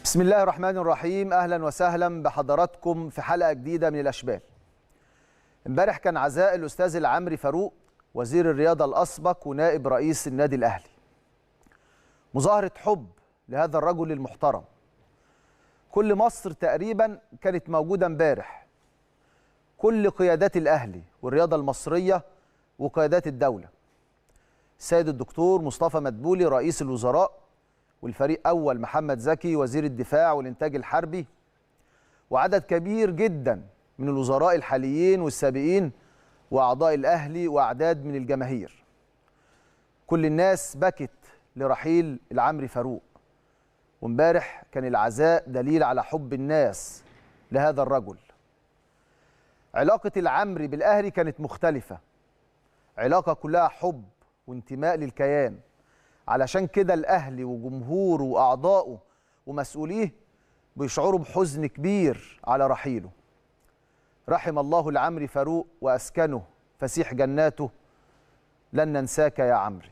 بسم الله الرحمن الرحيم. أهلا وسهلا بحضراتكم في حلقة جديدة من الأشبال. امبارح كان عزاء الأستاذ العمري فاروق وزير الرياضة الأسبق ونائب رئيس النادي الأهلي. مظاهرة حب لهذا الرجل المحترم. كل مصر تقريبا كانت موجودة امبارح، كل قيادات الأهلي والرياضة المصرية وقيادات الدولة. السيد الدكتور مصطفى مدبولي رئيس الوزراء، والفريق أول محمد زكي وزير الدفاع والإنتاج الحربي، وعدد كبير جدا من الوزراء الحاليين والسابقين وأعضاء الأهلي وأعداد من الجماهير. كل الناس بكت لرحيل العمري فاروق، وامبارح كان العزاء دليل على حب الناس لهذا الرجل. علاقة العمري بالأهلي كانت مختلفة، علاقة كلها حب وانتماء للكيان. علشان كده الأهلي وجمهوره وأعضائه ومسؤوليه بيشعروا بحزن كبير على رحيله. رحم الله العمري فاروق وأسكنه فسيح جناته، لن ننساك يا عمري.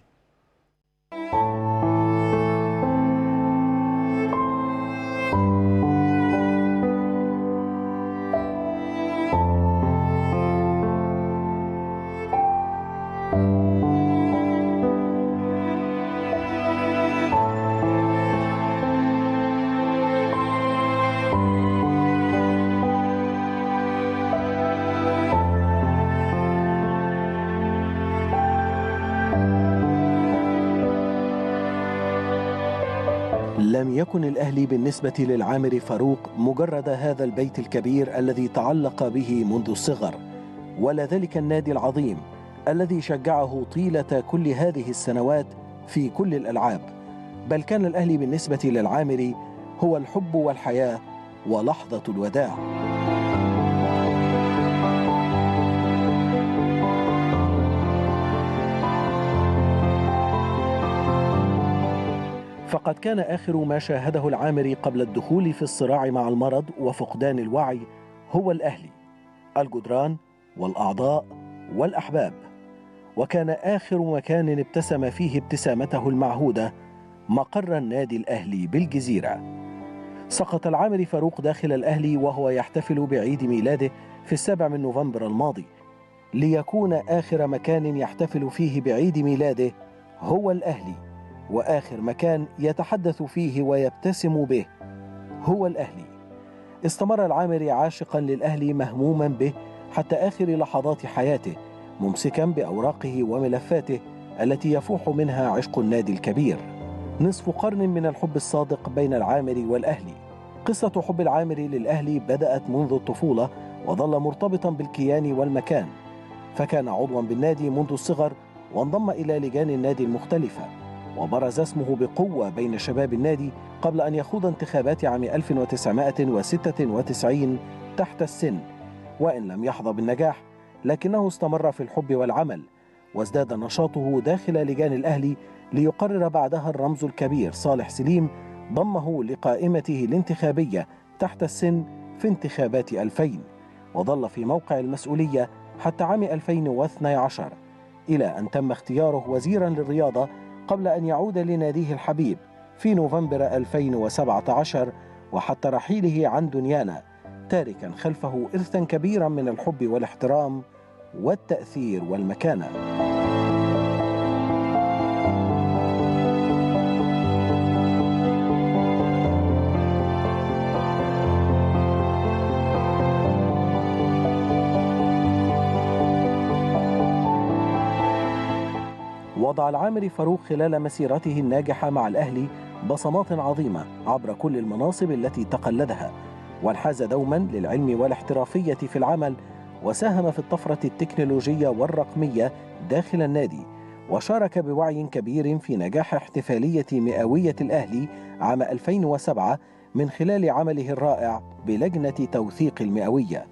لم يكن الأهلي بالنسبة للعامري فاروق مجرد هذا البيت الكبير الذي تعلق به منذ الصغر، ولا ذلك النادي العظيم الذي شجعه طيلة كل هذه السنوات في كل الألعاب، بل كان الأهلي بالنسبة للعامري هو الحب والحياة ولحظة الوداع. فقد كان آخر ما شاهده العامري قبل الدخول في الصراع مع المرض وفقدان الوعي هو الأهلي، الجدران والأعضاء والأحباب، وكان آخر مكان ابتسم فيه ابتسامته المعهودة مقر النادي الأهلي بالجزيرة. سقط العامري فاروق داخل الأهلي وهو يحتفل بعيد ميلاده في 7 نوفمبر الماضي، ليكون آخر مكان يحتفل فيه بعيد ميلاده هو الأهلي، وآخر مكان يتحدث فيه ويبتسم به هو الأهلي. استمر العامري عاشقا للأهلي مهموما به حتى آخر لحظات حياته، ممسكا بأوراقه وملفاته التي يفوح منها عشق النادي الكبير. نصف قرن من الحب الصادق بين العامري والأهلي. قصة حب العامري للأهلي بدأت منذ الطفولة وظل مرتبطا بالكيان والمكان، فكان عضوا بالنادي منذ الصغر وانضم إلى لجان النادي المختلفة، وبرز اسمه بقوة بين شباب النادي قبل أن يخوض انتخابات عام 1996 تحت السن، وإن لم يحظى بالنجاح لكنه استمر في الحب والعمل، وازداد نشاطه داخل لجان الأهلي ليقرر بعدها الرمز الكبير صالح سليم ضمه لقائمته الانتخابية تحت السن في انتخابات 2000، وظل في موقع المسؤولية حتى عام 2012 إلى أن تم اختياره وزيرا للرياضة قبل أن يعود لناديه الحبيب في نوفمبر 2017، وحتى رحيله عن دنيانا تاركا خلفه إرثا كبيرا من الحب والاحترام والتأثير والمكانة. وضع العامري فاروق خلال مسيرته الناجحة مع الأهلي بصمات عظيمة عبر كل المناصب التي تقلدها، وانحاز دوما للعلم والاحترافية في العمل، وساهم في الطفرة التكنولوجية والرقمية داخل النادي، وشارك بوعي كبير في نجاح احتفالية مئوية الأهلي عام 2007 من خلال عمله الرائع بلجنة توثيق المئوية.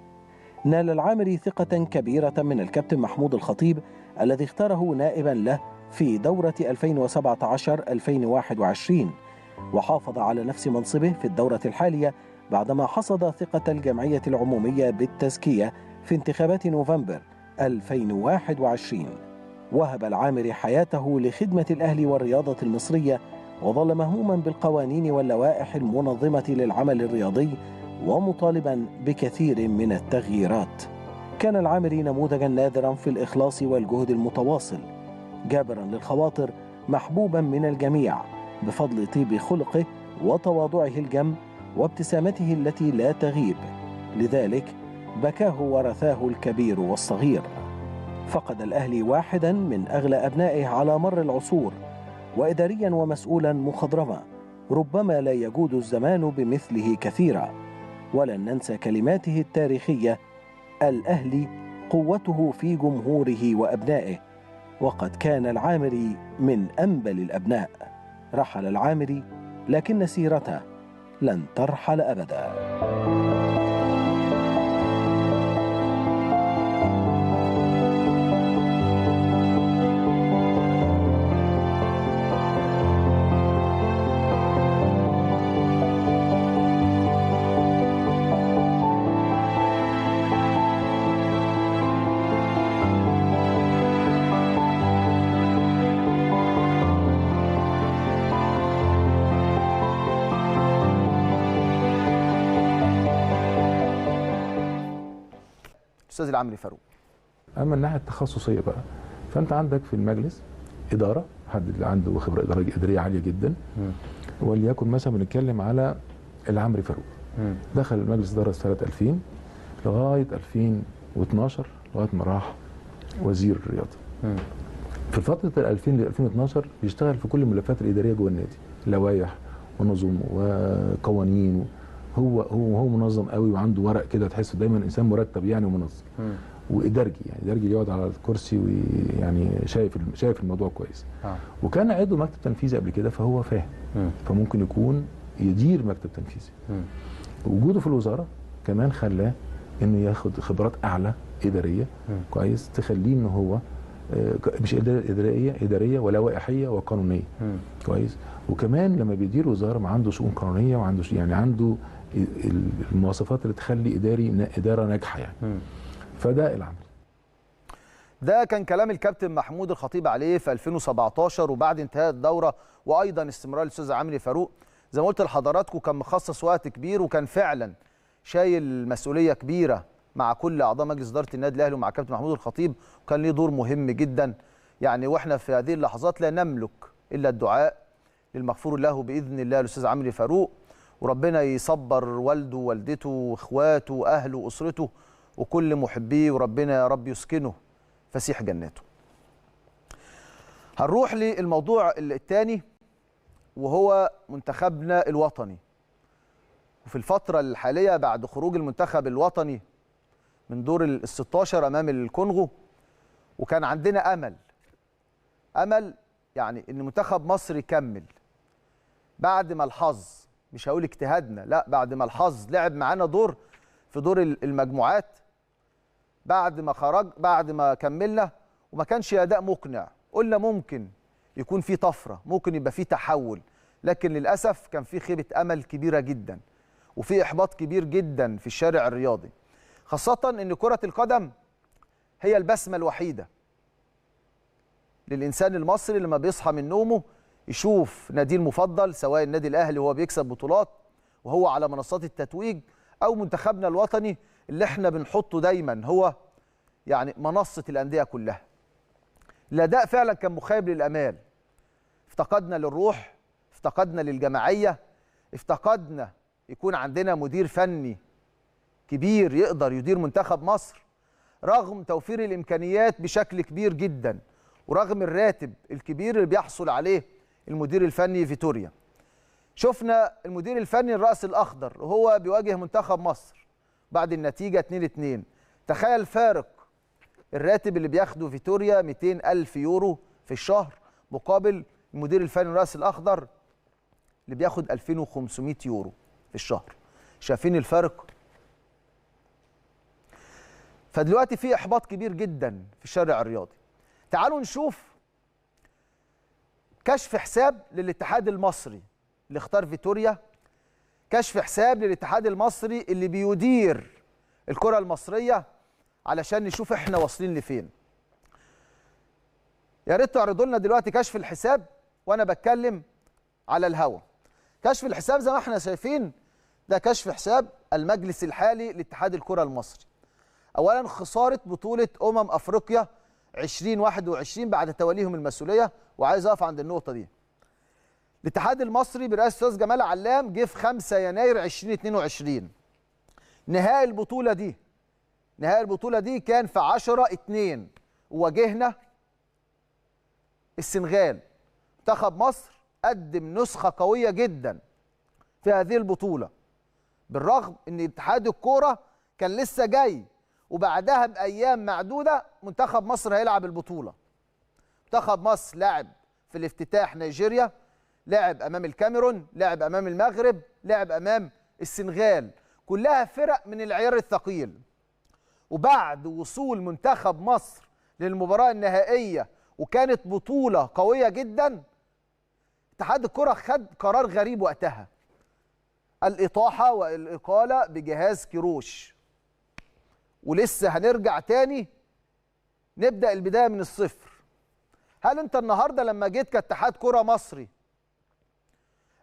نال العامري ثقة كبيرة من الكابتن محمود الخطيب الذي اختاره نائبا له في دورة 2017-2021، وحافظ على نفس منصبه في الدورة الحالية بعدما حصد ثقة الجمعية العمومية بالتزكية في انتخابات نوفمبر 2021. وهب العامري حياته لخدمة الأهلي والرياضة المصرية، وظل مهموما بالقوانين واللوائح المنظمة للعمل الرياضي ومطالبا بكثير من التغييرات. كان العامري نموذجا نادرا في الإخلاص والجهد المتواصل، جابرا للخواطر، محبوبا من الجميع بفضل طيب خلقه وتواضعه الجم وابتسامته التي لا تغيب. لذلك بكاه ورثاه الكبير والصغير. فقد الأهلي واحدا من أغلى أبنائه على مر العصور، وإداريا ومسؤولا مخضرما ربما لا يجود الزمان بمثله كثيرا. ولن ننسى كلماته التاريخية: الأهلي قوته في جمهوره وأبنائه. وقد كان العامري من أنبل الأبناء. رحل العامري، لكن سيرته لن ترحل أبدا. استاذ العمري فاروق. اما الناحيه التخصصيه بقى، فانت عندك في المجلس اداره، حد اللي عنده خبره اداريه عاليه جدا. وليكن مثلا بنتكلم على العمري فاروق، دخل المجلس اداره سنه 2000 لغايه 2012 لغايه ما راح وزير الرياضه. في فتره 2000 ل 2012 بيشتغل في كل الملفات الاداريه جوه النادي، لوائح ونظم وقوانين. هو منظم قوي وعنده ورق كده، تحسه دايما انسان مرتب يعني ومنظم. وادارجي، يعني ادارجي يقعد على الكرسي ويعني شايف الموضوع كويس. وكان عضو مكتب تنفيذي قبل كده، فهو فاهم. فممكن يكون يدير مكتب تنفيذي. وجوده في الوزاره كمان خلاه انه ياخد خبرات اعلى اداريه كويس، تخليه ان هو مش اداريه ولوائحيه وقانونيه كويس. وكمان لما بيدير وزاره ما عنده شؤون قانونيه وعنده يعني عنده المواصفات اللي تخلي اداره ناجحه يعني. فده العمل. ده كان كلام الكابتن محمود الخطيب عليه في 2017 وبعد انتهاء الدوره، وايضا استمرار الاستاذ عمري فاروق. زي ما قلت لحضراتكم كان مخصص وقت كبير، وكان فعلا شايل مسؤوليه كبيره مع كل اعضاء مجلس اداره النادي الاهلي ومع الكابتن محمود الخطيب، وكان ليه دور مهم جدا يعني. واحنا في هذه اللحظات لا نملك الا الدعاء للمغفور له باذن الله الاستاذ عمري فاروق، وربنا يصبر والده ووالدته واخواته واهله واسرته وكل محبيه، وربنا يا رب يسكنه فسيح جناته. هنروح للموضوع الثاني وهو منتخبنا الوطني. وفي الفترة الحالية بعد خروج المنتخب الوطني من دور ال 16 أمام الكونغو، وكان عندنا أمل يعني إن منتخب مصر يكمل بعد ما الحظ، مش هقول اجتهادنا، لا، بعد ما الحظ لعب معانا دور في دور المجموعات، بعد ما كملنا وما كانش أداء مقنع. قلنا ممكن يكون في طفرة، ممكن يبقى في تحول، لكن للأسف كان في خيبة أمل كبيرة جدا وفي إحباط كبير جدا في الشارع الرياضي، خاصة إن كرة القدم هي البسمة الوحيدة للإنسان المصري لما بيصحى من نومه يشوف ناديه المفضل، سواء النادي الأهلي وهو بيكسب بطولات وهو على منصات التتويج، أو منتخبنا الوطني اللي احنا بنحطه دايما هو يعني منصة الأندية كلها. الأداء فعلا كان مخيب للأمال، افتقدنا للروح، افتقدنا للجماعية، افتقدنا يكون عندنا مدير فني كبير يقدر يدير منتخب مصر رغم توفير الإمكانيات بشكل كبير جدا، ورغم الراتب الكبير اللي بيحصل عليه المدير الفني فيتوريا. شفنا المدير الفني الرأس الأخضر وهو بيواجه منتخب مصر بعد النتيجة 2-2. تخيل فارق الراتب اللي بياخده فيتوريا 200,000 يورو في الشهر مقابل المدير الفني الرأس الأخضر اللي بياخد 2500 يورو في الشهر. شايفين الفرق؟ فدلوقتي في إحباط كبير جدا في الشارع الرياضي. تعالوا نشوف كشف حساب للاتحاد المصري اللي اختار فيتوريا، كشف حساب للاتحاد المصري اللي بيدير الكرة المصرية، علشان نشوف احنا واصلين لفين. يا ريت تعرضوا لنا دلوقتي كشف الحساب وانا بتكلم على الهوا. كشف الحساب زي ما احنا شايفين، ده كشف حساب المجلس الحالي لاتحاد الكرة المصري. اولا خسارة بطولة افريقيا 2021 بعد توليهم المسؤولية، وعايز اقف عند النقطة دي. الاتحاد المصري برئاسة الاستاذ جمال علام جه في 5 يناير 2022. نهائي البطولة دي كان في 10/2، وواجهنا السنغال. منتخب مصر قدم نسخة قوية جدا في هذه البطولة، بالرغم ان اتحاد الكورة كان لسه جاي وبعدها بأيام معدودة منتخب مصر هيلعب البطولة. منتخب مصر لعب في الافتتاح نيجيريا، لعب أمام الكاميرون، لعب أمام المغرب، لعب أمام السنغال، كلها فرق من العيار الثقيل. وبعد وصول منتخب مصر للمباراة النهائية وكانت بطولة قوية جدا، اتحاد الكرة خد قرار غريب وقتها: الإطاحة والإقالة بجهاز كيروش. ولسه هنرجع تاني نبدأ البداية من الصفر. هل انت النهاردة لما جيت كاتحاد كرة مصري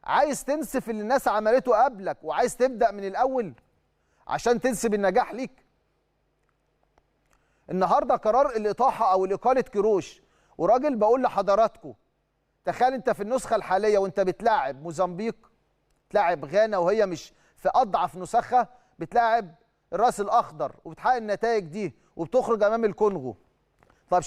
عايز تنسف اللي الناس عملته قبلك وعايز تبدأ من الأول عشان تنسب النجاح ليك؟ النهاردة قرار الإطاحة أو الإقالة كيروش، وراجل بقول لحضراتكم تخيل انت في النسخة الحالية وانت بتلاعب موزمبيق، بتلاعب غانا وهي مش في أضعف نسخها، بتلاعب الراس الأخضر وبتحقق النتائج دي وبتخرج أمام الكونغو. طب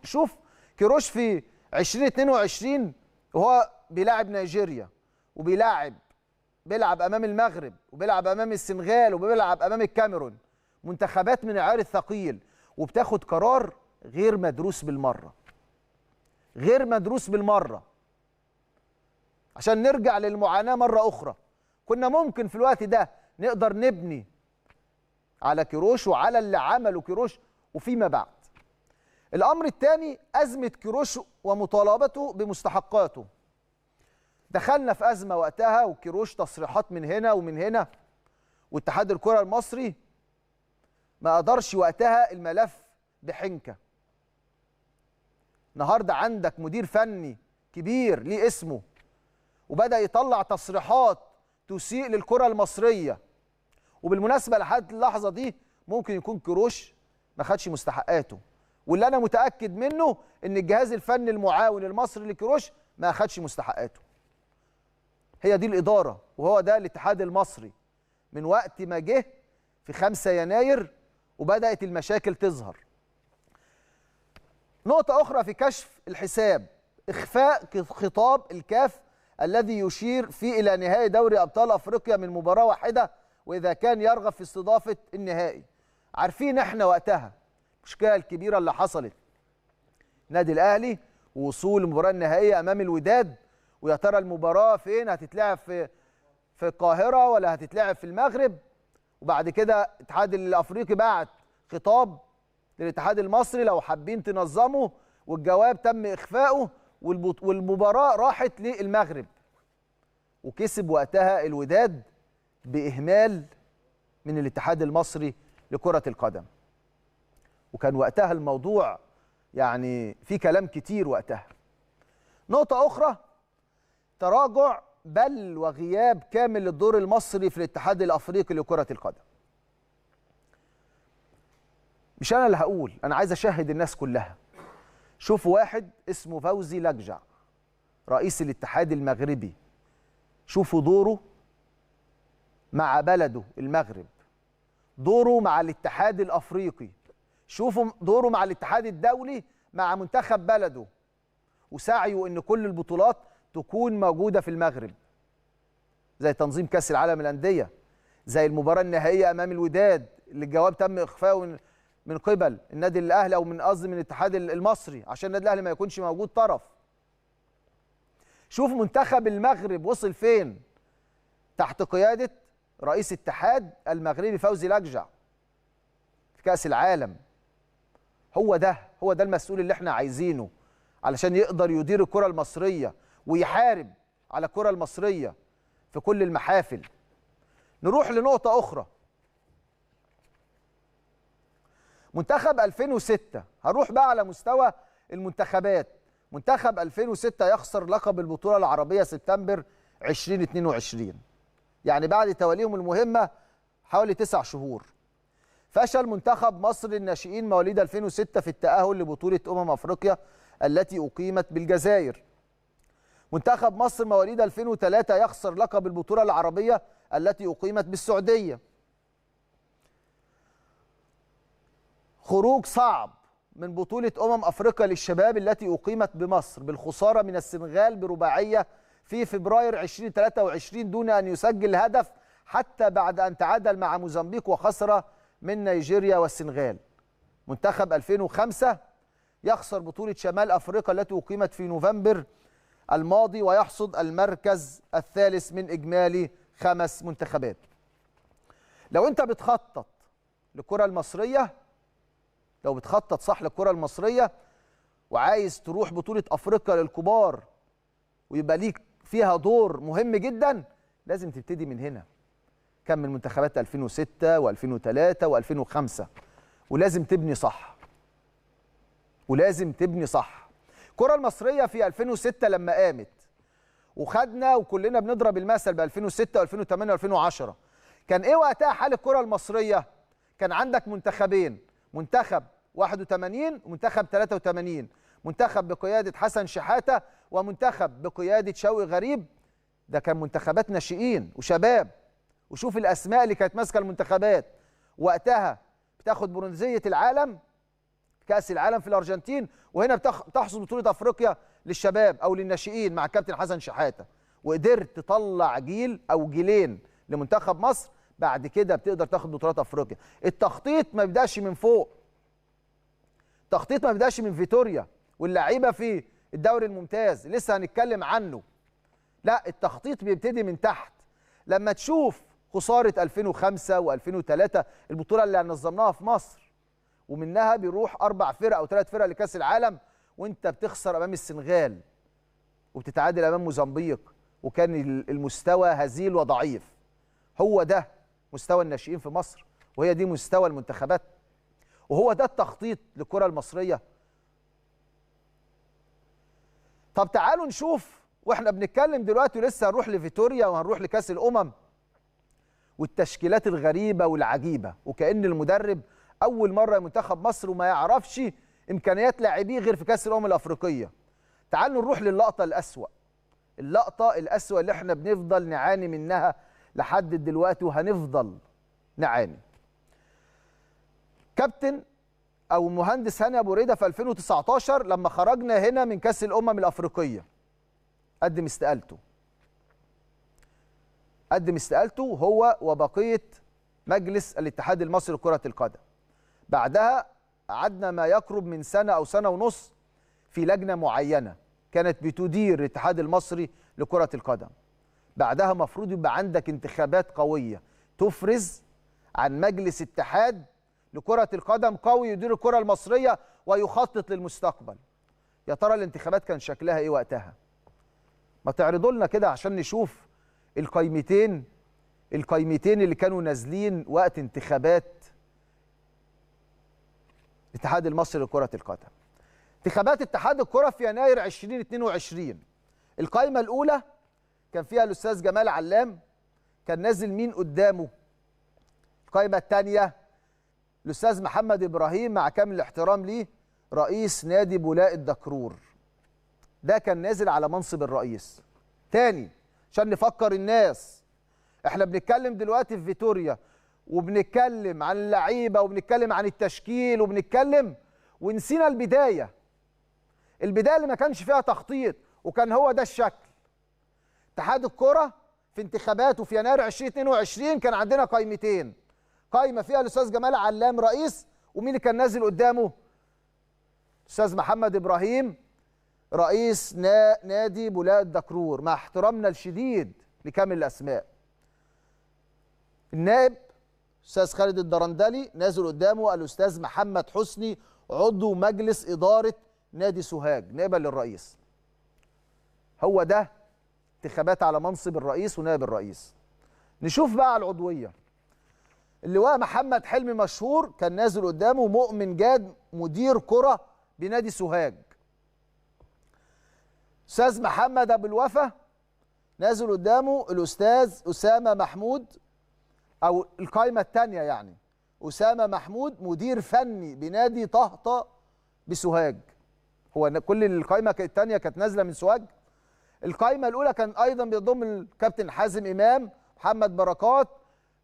شوف كيروش في 2022 وهو بيلاعب نيجيريا بيلعب أمام المغرب وبيلعب أمام السنغال وبيلعب أمام الكاميرون، منتخبات من العيار الثقيل، وبتاخد قرار غير مدروس بالمرة. عشان نرجع للمعاناة مرة أخرى، كنا ممكن في الوقت ده نقدر نبني على كيروش وعلى اللي عمله كيروش وفيما بعد. الأمر الثاني أزمة كيروش ومطالبته بمستحقاته. دخلنا في أزمة وقتها وكيروش تصريحات من هنا ومن هنا، واتحاد الكرة المصري ما قدرش وقتها الملف بحنكة. النهارده عندك مدير فني كبير ليه اسمه وبدأ يطلع تصريحات تسيء للكرة المصرية، وبالمناسبة لحد اللحظة دي ممكن يكون كيروش ما خدش مستحقاته، واللي أنا متأكد منه إن الجهاز الفني المعاون المصري لكيروش ما خدش مستحقاته. هي دي الإدارة وهو ده الاتحاد المصري من وقت ما جه في 5 يناير وبدأت المشاكل تظهر. نقطة أخرى في كشف الحساب: إخفاء خطاب الكاف الذي يشير فيه إلى نهائي دوري أبطال أفريقيا من مباراة واحدة وإذا كان يرغب في استضافة النهائي. عارفين إحنا وقتها المشكلة الكبيرة اللي حصلت نادي الأهلي ووصول المباراة النهائية أمام الوداد، ويا ترى المباراة فين؟ هتتلعب في القاهرة ولا هتتلعب في المغرب؟ وبعد كده الاتحاد الأفريقي بعت خطاب للاتحاد المصري لو حابين تنظموا، والجواب تم إخفائه والمباراة راحت للمغرب، وكسب وقتها الوداد بإهمال من الاتحاد المصري لكرة القدم. وكان وقتها الموضوع يعني في كلام كتير وقتها. نقطة أخرى: تراجع بل وغياب كامل للدور المصري في الاتحاد الأفريقي لكرة القدم. مش أنا اللي هقول، أنا عايز أشهد الناس كلها. شوفوا واحد اسمه فوزي لجع رئيس الاتحاد المغربي، شوفوا دوره مع بلده المغرب، دوره مع الاتحاد الأفريقي، شوفوا دوره مع الاتحاد الدولي مع منتخب بلده، وسعيه إن كل البطولات تكون موجودة في المغرب، زي تنظيم كأس العالم للأندية، زي المباراة النهائية أمام الوداد اللي الجواب تم إخفائه من قبل النادي الأهلي أو من الاتحاد المصري عشان النادي الأهلي ما يكونش موجود طرف. شوف منتخب المغرب وصل فين تحت قيادة رئيس الاتحاد المغربي فوزي لجع في كأس العالم. هو ده المسؤول اللي احنا عايزينه علشان يقدر يدير الكرة المصرية ويحارب على الكرة المصرية في كل المحافل. نروح لنقطة أخرى: منتخب 2006. هنروح بقى على مستوى المنتخبات. منتخب 2006 يخسر لقب البطولة العربية سبتمبر 2022، يعني بعد توليهم المهمة حوالي 9 شهور. فشل منتخب مصر للناشئين مواليد 2006 في التأهل لبطولة أفريقيا التي أقيمت بالجزائر. منتخب مصر مواليد 2003 يخسر لقب البطولة العربية التي أقيمت بالسعودية. خروج صعب من بطولة أفريقيا للشباب التي أقيمت بمصر بالخسارة من السنغال برباعية في فبراير 2023 دون أن يسجل هدف حتى بعد أن تعادل مع موزمبيق وخسر من نيجيريا والسنغال. منتخب 2005 يخسر بطولة شمال أفريقيا التي أقيمت في نوفمبر الماضي ويحصد المركز الثالث من إجمالي 5 منتخبات. لو أنت بتخطط للكرة المصرية، لو بتخطط صح للكرة المصرية وعايز تروح بطولة أفريقيا للكبار ويبقى ليك فيها دور مهم جدا، لازم تبتدي من هنا. كان من منتخبات 2006 و2003 و2005، ولازم تبني صح، ولازم تبني صح. الكرة المصرية في 2006 لما قامت وخدنا وكلنا بنضرب المثل ب 2006 و2008 و2010، كان ايه وقتها حال الكرة المصرية؟ كان عندك منتخبين، منتخب 81 ومنتخب 83، منتخب بقيادة حسن شحاتة ومنتخب بقيادة شوقي غريب. ده كان منتخبات ناشئين وشباب، وشوف الأسماء اللي كانت ماسكة المنتخبات وقتها، بتاخد برونزية العالم كأس العالم في الأرجنتين، وهنا بتحصد بطولة أفريقيا للشباب أو للناشئين مع الكابتن حسن شحاتة، وقدرت تطلع جيل أو جيلين لمنتخب مصر. بعد كده بتقدر تاخد بطولات أفريقيا. التخطيط ما بيبداش من فوق، التخطيط ما بيبداش من فيتوريا واللعيبة في الدوري الممتاز لسه هنتكلم عنه، لا، التخطيط بيبتدي من تحت. لما تشوف خسارة 2005 و2003 البطولة اللي نظمناها في مصر، ومنها بيروح 4 فرق أو 3 فرق لكأس العالم، وانت بتخسر أمام السنغال وبتتعادل أمام موزمبيق، وكان المستوى هزيل وضعيف. هو ده مستوى الناشئين في مصر، وهي دي مستوى المنتخبات، وهو ده التخطيط للكرة المصرية. طب تعالوا نشوف، واحنا بنتكلم دلوقتي ولسه هنروح لفيتوريا وهنروح لكأس الأمم والتشكيلات الغريبة والعجيبة، وكأن المدرب أول مرة منتخب مصر وما يعرفش إمكانيات لاعبيه غير في كأس الأمم الأفريقية. تعالوا نروح للقطة الأسوأ، اللقطة الأسوأ اللي احنا بنفضل نعاني منها لحد دلوقتي وهنفضل نعاني. كابتن أو مهندس هاني أبو ريدة في 2019 لما خرجنا هنا من كأس الأمم الأفريقية قدم استقالته هو وبقية مجلس الاتحاد المصري لكرة القدم. بعدها قعدنا ما يقرب من سنة أو سنة ونص في لجنة معينة كانت بتدير الاتحاد المصري لكرة القدم. بعدها مفروض يبقى عندك انتخابات قوية تفرز عن مجلس اتحاد لكرة القدم قوي يدير الكرة المصرية ويخطط للمستقبل. يا ترى الانتخابات كان شكلها ايه وقتها؟ ما تعرضوا لنا كده عشان نشوف القايمتين اللي كانوا نازلين وقت انتخابات الاتحاد المصري لكرة القدم. انتخابات اتحاد الكرة في يناير 2022، القايمة الأولى كان فيها الأستاذ جمال علام، كان نازل مين قدامه؟ القايمة الثانية الأستاذ محمد إبراهيم مع كامل الاحترام ليه، رئيس نادي بولاء الدكرور، ده كان نازل على منصب الرئيس. تاني عشان نفكر الناس، احنا بنتكلم دلوقتي في فيتوريا وبنتكلم عن اللعيبة وبنتكلم عن التشكيل وبنتكلم، ونسينا البداية اللي ما كانش فيها تخطيط، وكان هو ده الشكل. اتحاد الكرة في انتخاباته في يناير 2022 كان عندنا قايمتين، قايمة فيها الأستاذ جمال علام رئيس، ومين اللي كان نازل قدامه؟ الأستاذ محمد إبراهيم رئيس نادي بولاء الدكرور، مع احترامنا الشديد لكامل الأسماء. النائب الأستاذ خالد الدرندلي نازل قدامه الأستاذ محمد حسني عضو مجلس إدارة نادي سوهاج نائبا للرئيس. هو ده انتخابات على منصب الرئيس ونائب الرئيس. نشوف بقى على العضوية. اللواء محمد حلمي مشهور كان نازل قدامه مؤمن جاد مدير كرة بنادي سوهاج. استاذ محمد ابو الوفا، نازل قدامه الاستاذ اسامه محمود، او القائمه الثانيه يعني اسامه محمود مدير فني بنادي طهطا بسوهاج. هو كل القائمه الثانيه كانت نازله من سوهاج. القائمه الاولى كان ايضا بيضم الكابتن حازم امام، محمد بركات،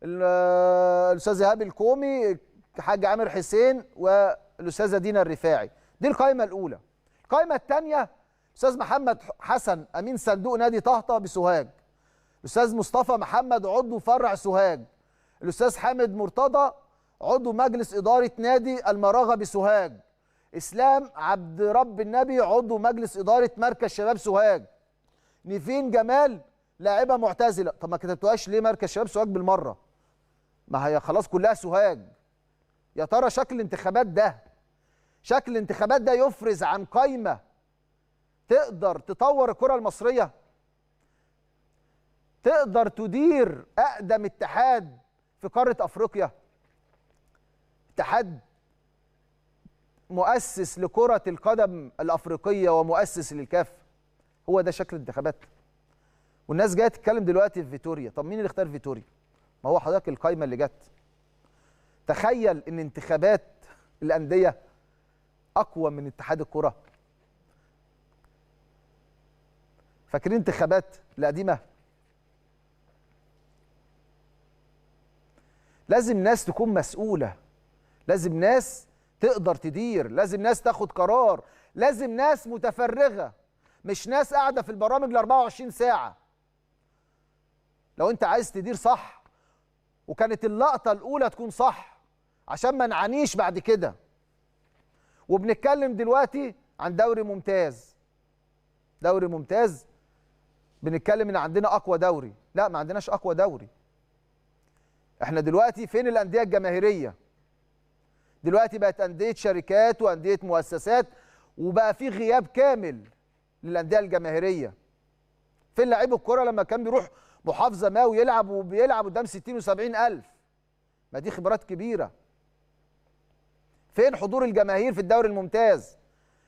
الاستاذ ايهاب الكومي، الحاج عامر حسين، والاستاذه دينا الرفاعي. دي القائمه الاولى. القائمه الثانيه الاستاذ محمد حسن امين صندوق نادي طهطا بسوهاج، الاستاذ مصطفى محمد عضو فرع سوهاج، الاستاذ حامد مرتضى عضو مجلس اداره نادي المراغه بسوهاج، اسلام عبد رب النبي عضو مجلس اداره مركز شباب سوهاج، نيفين جمال لاعبه معتزله. طب ما كتبتوهاش ليه مركز شباب سوهاج بالمره؟ ما هي خلاص كلها سوهاج. يا ترى شكل الانتخابات ده يفرز عن قائمه تقدر تطور الكره المصريه، تقدر تدير اقدم اتحاد في قاره افريقيا، اتحاد مؤسس لكره القدم الافريقيه ومؤسس للكاف. هو ده شكل الانتخابات. والناس جايه تتكلم دلوقتي في فيتوريا. طب مين اللي اختار فيتوريا؟ ما هو حضرتك القايمه اللي جت. تخيل ان انتخابات الانديه اقوى من اتحاد الكره. فاكرين انتخابات القديمه؟ لازم ناس تكون مسؤوله، لازم ناس تقدر تدير، لازم ناس تاخد قرار، لازم ناس متفرغه، مش ناس قاعده في البرامج ل 24 ساعه. لو انت عايز تدير صح، وكانت اللقطه الاولى تكون صح عشان ما نعانيش بعد كده. وبنتكلم دلوقتي عن دوري ممتاز. دوري ممتاز، بنتكلم ان عندنا اقوى دوري. لا، ما عندناش اقوى دوري. احنا دلوقتي فين الانديه الجماهيريه؟ دلوقتي بقت انديه شركات وانديه مؤسسات، وبقى في غياب كامل للانديه الجماهيريه. فين لعيب الكره لما كان بيروح محافظه ما وبيلعب قدام 60 و70 الف؟ ما دي خبرات كبيره. فين حضور الجماهير في الدوري الممتاز؟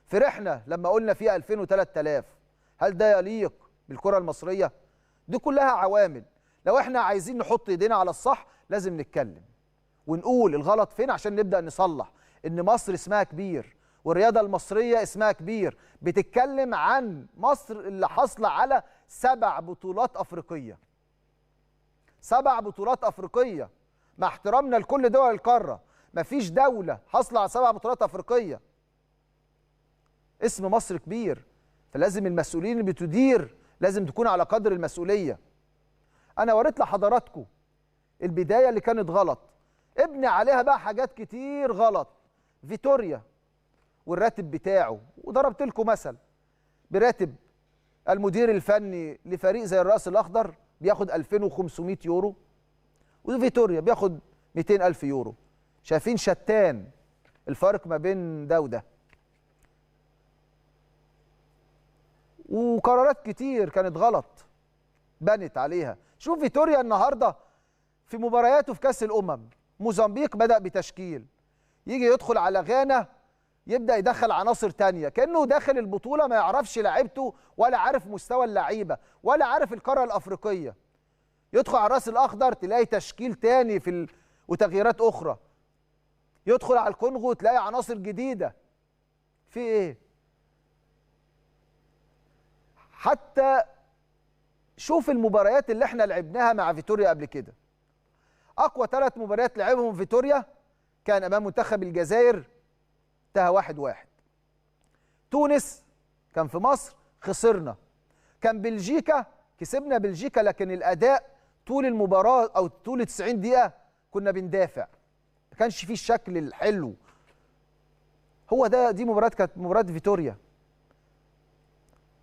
فرحنا لما قلنا فيه 2000 و3000. هل ده يليق بالكره المصريه؟ دي كلها عوامل. لو احنا عايزين نحط ايدينا على الصح لازم نتكلم ونقول الغلط فين عشان نبدا نصلح. ان مصر اسمها كبير، والرياضه المصريه اسمها كبير. بتتكلم عن مصر اللي حاصله على 7 بطولات افريقيه. 7 بطولات افريقيه، مع احترامنا لكل دول القاره، مفيش دوله حاصله على 7 بطولات افريقيه. اسم مصر كبير، فلازم المسؤولين اللي بتدير لازم تكون على قدر المسؤوليه. انا وريت لحضراتكم البدايه اللي كانت غلط، ابني عليها بقى حاجات كتير غلط. فيتوريا والراتب بتاعه، وضربت لكم مثل براتب المدير الفني لفريق زي الرأس الأخضر بياخد 2500 يورو، وفيتوريا بياخد 200,000 يورو. شايفين شتان الفرق ما بين ده وده. وقرارات كتير كانت غلط بنت عليها. شوف فيتوريا النهارده في مبارياته في كأس الأمم، موزمبيق بدأ بتشكيل، يجي يدخل على غانا يبدأ يدخل عناصر تانية، كأنه داخل البطولة ما يعرفش لعيبته ولا عارف مستوى اللعيبة ولا عارف القارة الأفريقية. يدخل على الراس الأخضر تلاقي تشكيل تاني وتغييرات أخرى. يدخل على الكونغو تلاقي عناصر جديدة. في إيه؟ حتى شوف المباريات اللي احنا لعبناها مع فيتوريا قبل كده. أقوى 3 مباريات لعبهم فيتوريا كان أمام منتخب الجزائر، انتهى 1-1. تونس كان في مصر خسرنا. كان بلجيكا كسبنا بلجيكا، لكن الأداء طول المباراة أو طول 90 دقيقة كنا بندافع، ما كانش فيه الشكل الحلو. هو دي مباراة كانت مباراة فيتوريا.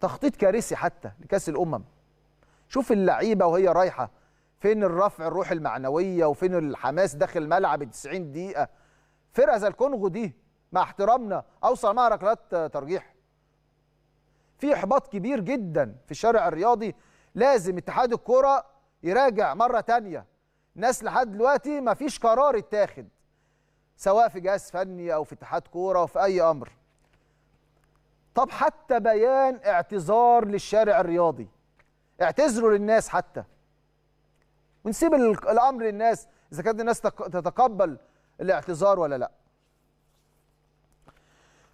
تخطيط كارثي حتى لكأس الأمم. شوف اللعيبة وهي رايحة فين الرفع الروح المعنوية وفين الحماس داخل الملعب 90 دقيقة. فرقة زي الكونغو دي مع احترامنا اوصل معها ركلات ترجيح. في احباط كبير جدا في الشارع الرياضي. لازم اتحاد الكرة يراجع مرة تانية. الناس لحد دلوقتي ما فيش قرار اتاخد، سواء في جهاز فني او في اتحاد كورة او في اي امر. طب حتى بيان اعتذار للشارع الرياضي، اعتذروا للناس حتى، ونسيب الامر للناس اذا كانت الناس تتقبل الاعتذار ولا لا.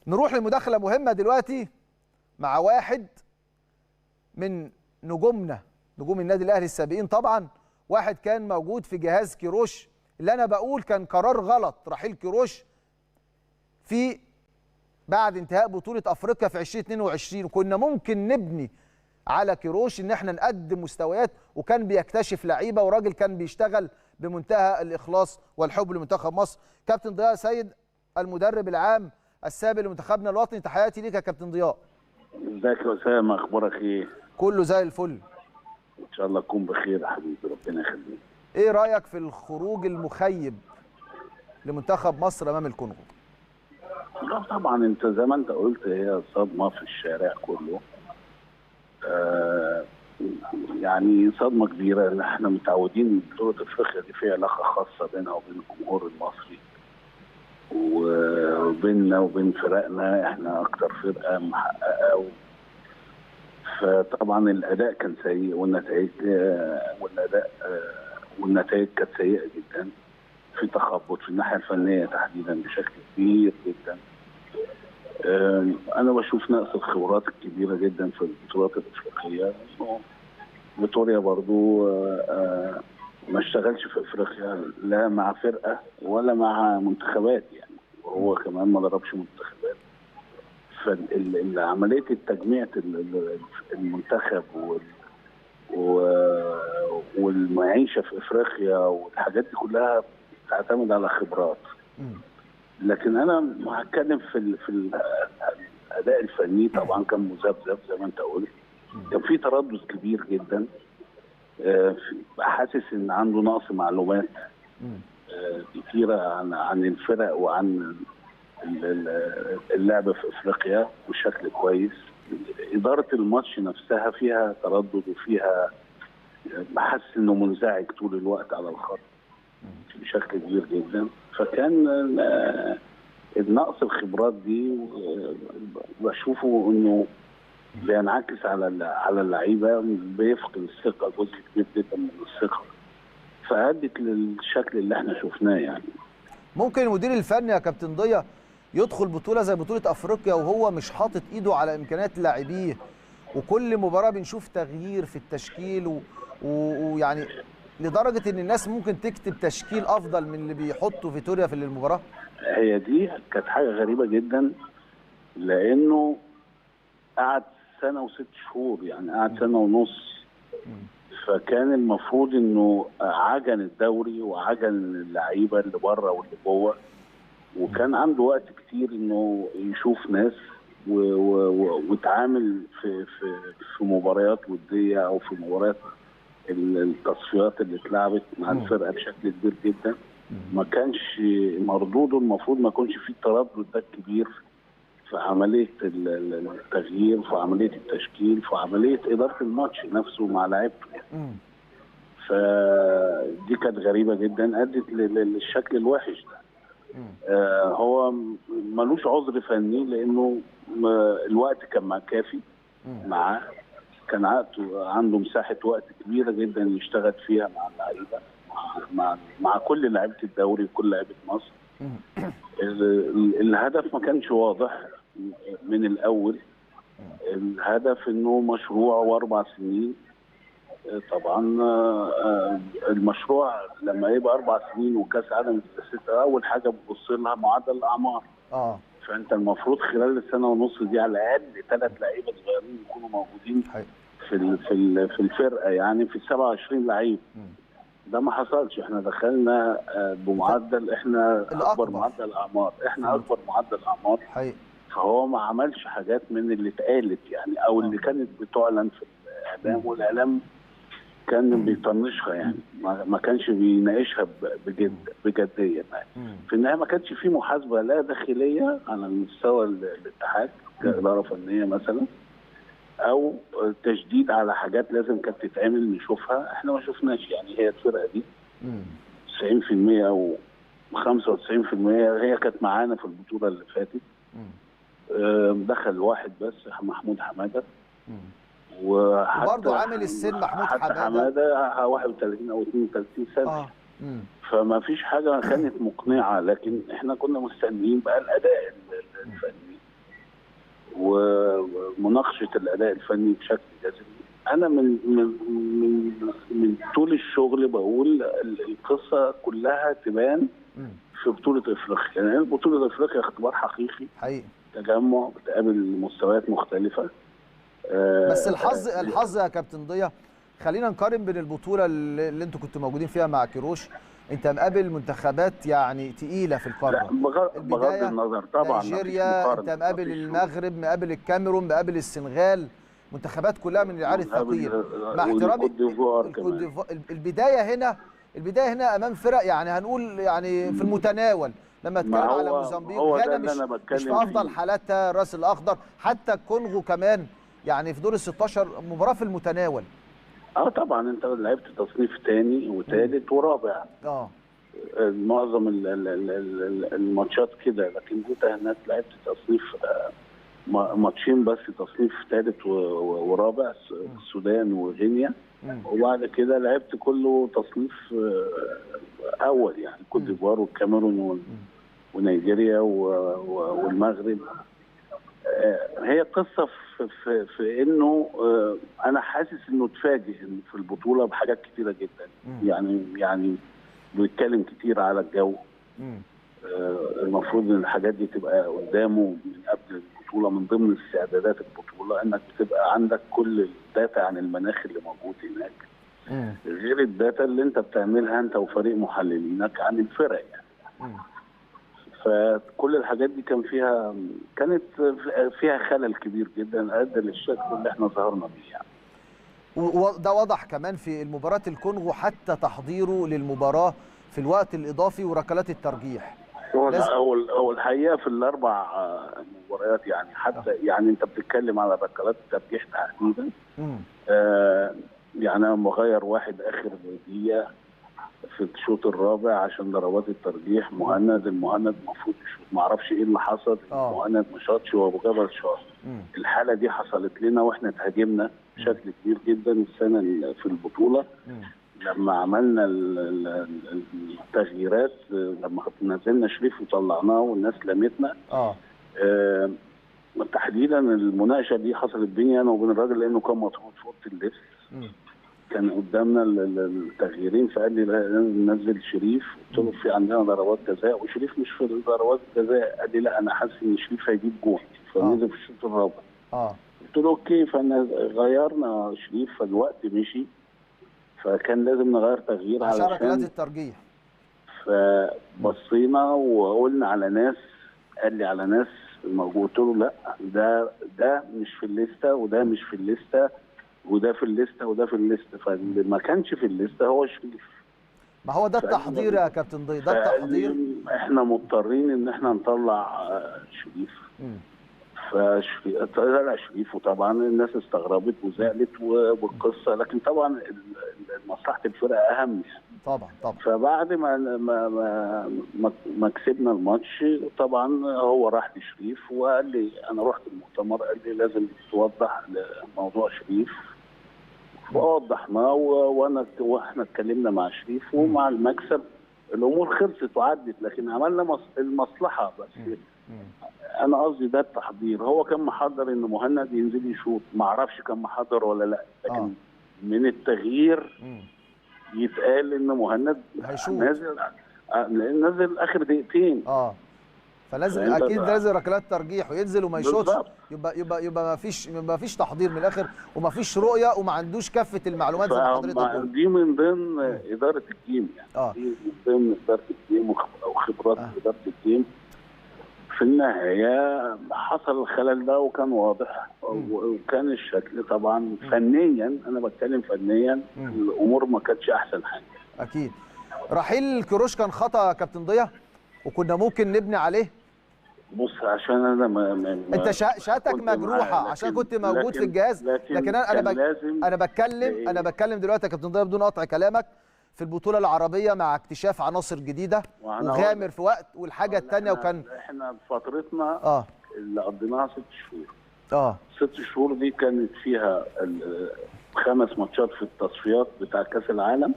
نروح لمداخله مهمه دلوقتي مع واحد من نجومنا، نجوم النادي الاهلي السابقين طبعا، واحد كان موجود في جهاز كيروش، اللي انا بقول كان قرار غلط رحيل كيروش في بعد انتهاء بطوله افريقيا في 2022، وكنا ممكن نبني على كيروش ان احنا نقدم مستويات، وكان بيكتشف لعيبه، وراجل كان بيشتغل بمنتهى الاخلاص والحب لمنتخب مصر. كابتن ضياء سيد المدرب العام السابق لمنتخبنا الوطني، تحياتي ليك يا كابتن ضياء. ازيك يا اسامه، اخبارك ايه؟ كله زي الفل ان شاء الله تكون بخير يا حبيبي، ربنا يخليك. ايه رايك في الخروج المخيب لمنتخب مصر امام الكونغو؟ طبعا انت زي ما انت قلت هي صدمه في الشارع كله. يعني صدمه كبيره، ان احنا متعودين بطوله افريقيا دي فيها علاقه خاصه بينها وبين الجمهور المصري، وبيننا وبين فرقنا، احنا اكتر فرقه محققه فطبعا الاداء كان سيء، والنتائج كانت سيئه جدا، في تخبط في الناحيه الفنيه تحديدا بشكل كبير جدا. انا بشوف نقص الخبرات الكبيره جدا في البطولات الافريقيه. فيتوريا برضو ما اشتغلش في افريقيا لا مع فرقه ولا مع منتخبات يعني، وهو كمان ما ضربش منتخبات. فعمليه التجميع المنتخب والمعيشه في افريقيا والحاجات دي كلها تعتمد على خبرات. لكن انا هتكلم في الاداء الفني، طبعا كان مذبذب زي ما انت قلت، كان في تردد كبير جدا. حاسس ان عنده نقص معلومات كثيره عن الفرق وعن اللعب في افريقيا بشكل كويس. اداره الماتش نفسها فيها تردد وفيها بحس انه منزعج طول الوقت على الخط بشكل كبير جدا. فكان نقص الخبرات دي بشوفه انه بينعكس على اللعيبه، بيفقد الثقه، جزء كبير جدا من الثقه، فادت للشكل اللي احنا شفناه يعني. ممكن المدير الفني يا كابتن ضياء يدخل بطوله زي بطوله افريقيا وهو مش حاطط ايده على امكانيات لاعبيه، وكل مباراه بنشوف تغيير في التشكيل ويعني لدرجه ان الناس ممكن تكتب تشكيل افضل من اللي بيحطه فيتوريا في المباراه؟ هي دي كانت حاجه غريبه جدا، لانه قعد سنه و6 شهور، يعني قعد سنه ونص. فكان المفروض انه عجن الدوري وعجن اللعيبه اللي بره واللي جوه، وكان عنده وقت كتير انه يشوف ناس ويتعامل في مباريات وديه او في مباريات التصفيات اللي اتلعبت مع الفرقه بشكل كبير جدا. ما كانش مردوده المفروض ما يكونش فيه التردد ده الكبير في عمليه التغيير، في عمليه التشكيل، في عمليه اداره الماتش نفسه مع لعيبته يعني. فدي كانت غريبه جدا، ادت للشكل الوحش ده. هو ملوش عذر فني، لانه الوقت كان كافي معاه، كان عنده مساحه وقت كبيره جدا يشتغل فيها مع اللعيبه، مع كل لعيبه الدوري وكل لعيبه مصر. الهدف ما كانش واضح من الاول. الهدف انه مشروع و4 سنين. طبعا المشروع لما يبقى 4 سنين وكاس عالم اول حاجه بتبص لها معدل الاعمار. فانت المفروض خلال السنه ونص دي على الاقل 3 لعيبه صغيرين يكونوا موجودين في الفرقه، يعني في 27 لعيب. ده ما حصلش. احنا دخلنا بمعدل، احنا اكبر معدل اعمار، احنا اكبر معدل اعمار. فهو ما عملش حاجات من اللي اتقالت يعني، او اللي كانت بتعلن في الاعلام، والاعلام كان بيطنشها يعني، ما كانش بيناقشها بجديه يعني. في النهايه ما كانش في محاسبه لا داخليه على مستوى الاتحاد كاداره فنيه مثلا، او تشديد على حاجات لازم كانت تتعمل نشوفها. احنا ما شفناش يعني. هي الفرقه دي 90% او 95% هي كانت معانا في البطوله اللي فاتت، دخل واحد بس محمود حماده، وبرضه عامل السن محمود حماده 31 او 32 سنه. فما فيش حاجه كانت مقنعه، لكن احنا كنا مستنيين بقى الاداء الفني ومناقشه الاداء الفني بشكل جذري. انا من طول الشغل بقول القصه كلها تبان في بطوله افريقيا، يعني بطوله افريقيا اختبار حقيقي تجمع بتقابل مستويات مختلفه. بس الحظ يا كابتن ضياء، خلينا نقارن بين البطوله اللي انتوا كنتوا موجودين فيها مع كيروش، انت مقابل منتخبات يعني تقيله في القاره. بغض النظر طبعا نيجيريا، انت مقابل المغرب، مقابل الكاميرون، مقابل السنغال، منتخبات كلها من العيار الثقيل. مع احترامي البدايه هنا امام فرق يعني هنقول يعني في المتناول. لما اتكلم على موزمبيق، غانا مش في افضل حالاتها، الراس الاخضر، حتى الكونغو كمان يعني في دور ال 16 مباراه في المتناول. طبعا انت لعبت تصنيف ثاني وثالث ورابع. معظم الماتشات كده، لكن انت هناك لعبت تصنيف ماتشين بس، تصنيف ثالث ورابع، السودان وغينيا، وبعد كده لعبت كله تصنيف اول، يعني كوت ديفوار والكاميرون ونيجيريا والمغرب. هي قصه في انه انا حاسس انه اتفاجئ في البطوله بحاجات كتيره جدا. يعني بيتكلم كتير على الجو. المفروض ان الحاجات دي تبقى قدامه من قبل البطوله، من ضمن استعدادات البطوله انك بتبقى عندك كل الداتا عن المناخ اللي موجود هناك، غير الداتا اللي انت بتعملها انت وفريق محللينك عن الفرق يعني. فكل الحاجات دي كانت فيها خلل كبير جدا ادى للشكل اللي احنا ظهرنا بيه يعني. وده واضح كمان في المباراه الكونغو، حتى تحضيره للمباراه في الوقت الاضافي وركلات الترجيح. هو الحقيقه في الاربع مباريات يعني، حتى يعني انت بتتكلم على ركلات الترجيح تحديدا. يعني انا مغير واحد اخر دقيقه في الشوط الرابع عشان ضربات الترجيح. المهند المفروض يشوط، ما اعرفش ايه اللي حصل. المهند ما شاطش وابو جبل شاط. الحاله دي حصلت لنا واحنا اتهاجمنا بشكل كبير جدا السنه في البطوله. لما عملنا التغييرات، لما نزلنا شريف وطلعناه والناس لمتنا. تحديدا المناقشه دي حصلت بيني انا وبين الراجل، لانه كان مطرود في اوضه اللبس. كان قدامنا التغييرين، فقال لي لازم ننزل شريف. قلت له في عندنا ضربات جزاء وشريف مش في ضربات الجزاء. قال لي لا انا حاسس ان شريف هيجيب جول، فنزل في الشوط الرابع. قلت له اوكي، فغيرنا شريف، فالوقت مشي، فكان لازم نغير تغيير عشان ركلات الترجيح. فبصينا وقلنا على ناس، قال لي على ناس موجود. قلت له لا، ده مش في الليسته، وده مش في الليسته، وده في الليسته، وده في الليسته. فاللي ما كانش في الليسته هو شريف. ما هو ده التحضير يا كابتن ضياء، ده التحضير. احنا مضطرين ان احنا نطلع شريف. فطلع شريف، وطبعا الناس استغربت وزعلت والقصه، لكن طبعا مصلحه الفرقه اهم يعني. طبعا. فبعد ما كسبنا الماتش، طبعا هو راح لشريف وقال لي، انا رحت المؤتمر، قال لي لازم توضح موضوع شريف. ووضحناه واحنا اتكلمنا مع شريف، ومع المكسب الامور خلصت وعدت، لكن عملنا المصلحه بس. انا قصدي ده التحضير. هو كان محضر ان مهند ينزل يشوط، ما اعرفش كان محضر ولا لا، لكن من التغيير يتقال ان مهند نازل اخر دقيقتين. فلازم اكيد لازم ركلات ترجيح وينزل وما يشوطش. يبقى ما فيش تحضير من الاخر، وما فيش رؤيه، وما عندوش كافه المعلومات زي ما حضرتك قلت. دي من ضمن اداره الجيم يعني. دي من ضمن اداره الجيم او خبرات اداره الجيم. في النهايه حصل الخلل ده وكان واضح، وكان الشكل طبعا فنيا، انا بتكلم فنيا، الامور ما كانتش احسن حاجه. اكيد. رحيل كيروش كان خطا يا كابتن ضياء، وكنا ممكن نبني عليه. بص، عشان انا انت شهادتك مجروحه عشان كنت موجود في الجهاز، لكن انا بتكلم دلوقتي يا كابتن ضياء بدون قطع كلامك في البطوله العربيه مع اكتشاف عناصر جديده وغامر في وقت، والحاجه الثانيه وكان احنا في فترتنا اللي قضيناها 6 شهور. 6 شهور دي كانت فيها 5 ماتشات في التصفيات بتاع كاس العالم.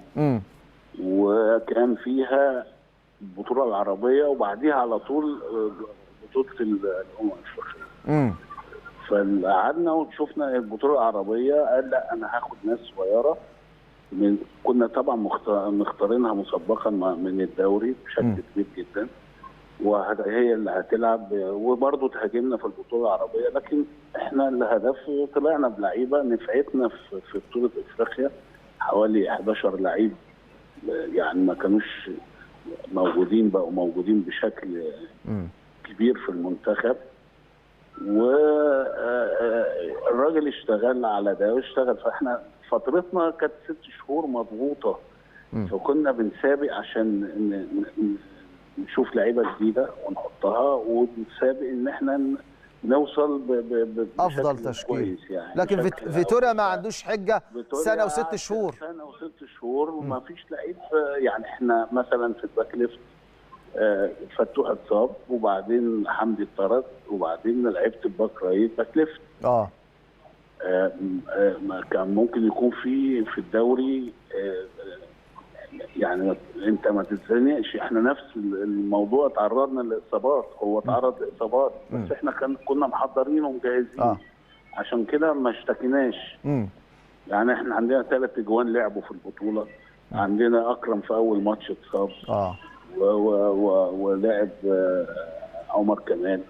وكان فيها البطوله العربيه، وبعديها على طول بطوله الامم الافريقيه. فقعدنا وشفنا البطوله العربيه، قال لا انا هاخد ناس صغيره، كنا طبعا مختارينها مسبقا من الدوري بشكل كبير جدا، وهي اللي هتلعب وبرضه تهاجمنا في البطوله العربيه، لكن احنا الهدف طلعنا بلعيبه نفعتنا في بطوله افريقيا، حوالي 11 لعيب يعني ما كانوش موجودين، بقوا موجودين بشكل كبير في المنتخب. والراجل اشتغل على ده واشتغل، فاحنا فترتنا كانت 6 شهور مضغوطه، فكنا بنسابق عشان نشوف لعيبه جديده ونحطها، ونسابق ان احنا نوصل افضل تشكيل يعني. لكن فيتوريا ما عندوش حجه سنه و6 شهور. سنه و6 شهور وما فيش لعيب. يعني احنا مثلا في الباك ليفت فتوح اتصاب، وبعدين حمدي اتطرد، وبعدين لعبت الباك رايت باك ليفت. كان ممكن يكون في الدوري يعني انت ما تتزنقش. احنا نفس الموضوع تعرضنا لاصابات، هو تعرض لاصابات، بس احنا كنا محضرين ومجهزين. عشان كده ما اشتكيناش. يعني احنا عندنا 3 اجوان لعبوا في البطوله، عندنا اكرم في اول ماتش اتصاب، ولعب عمر كمال،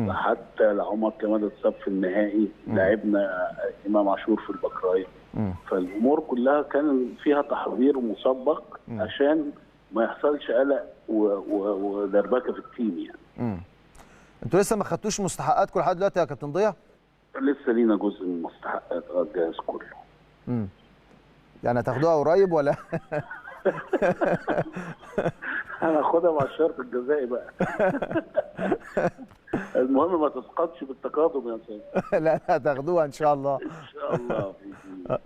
حتى عمر كمال اتصاب في النهائي، لعبنا امام عاشور في الباك رايت. فالامور كلها كان فيها تحضير مسبق عشان ما يحصلش قلق ودربكه في التيم يعني. انتوا لسه ما خدتوش مستحقاتكم لحد دلوقتي يا كابتن ضياء؟ لسه لينا جزء من مستحقات الجهاز كله. يعني هتاخدوها قريب ولا؟ هناخدها مع الشرط الجزائي بقى. المهم ما تسقطش بالتقادم يا استاذ. لا هتاخدوها ان شاء الله. ان شاء الله.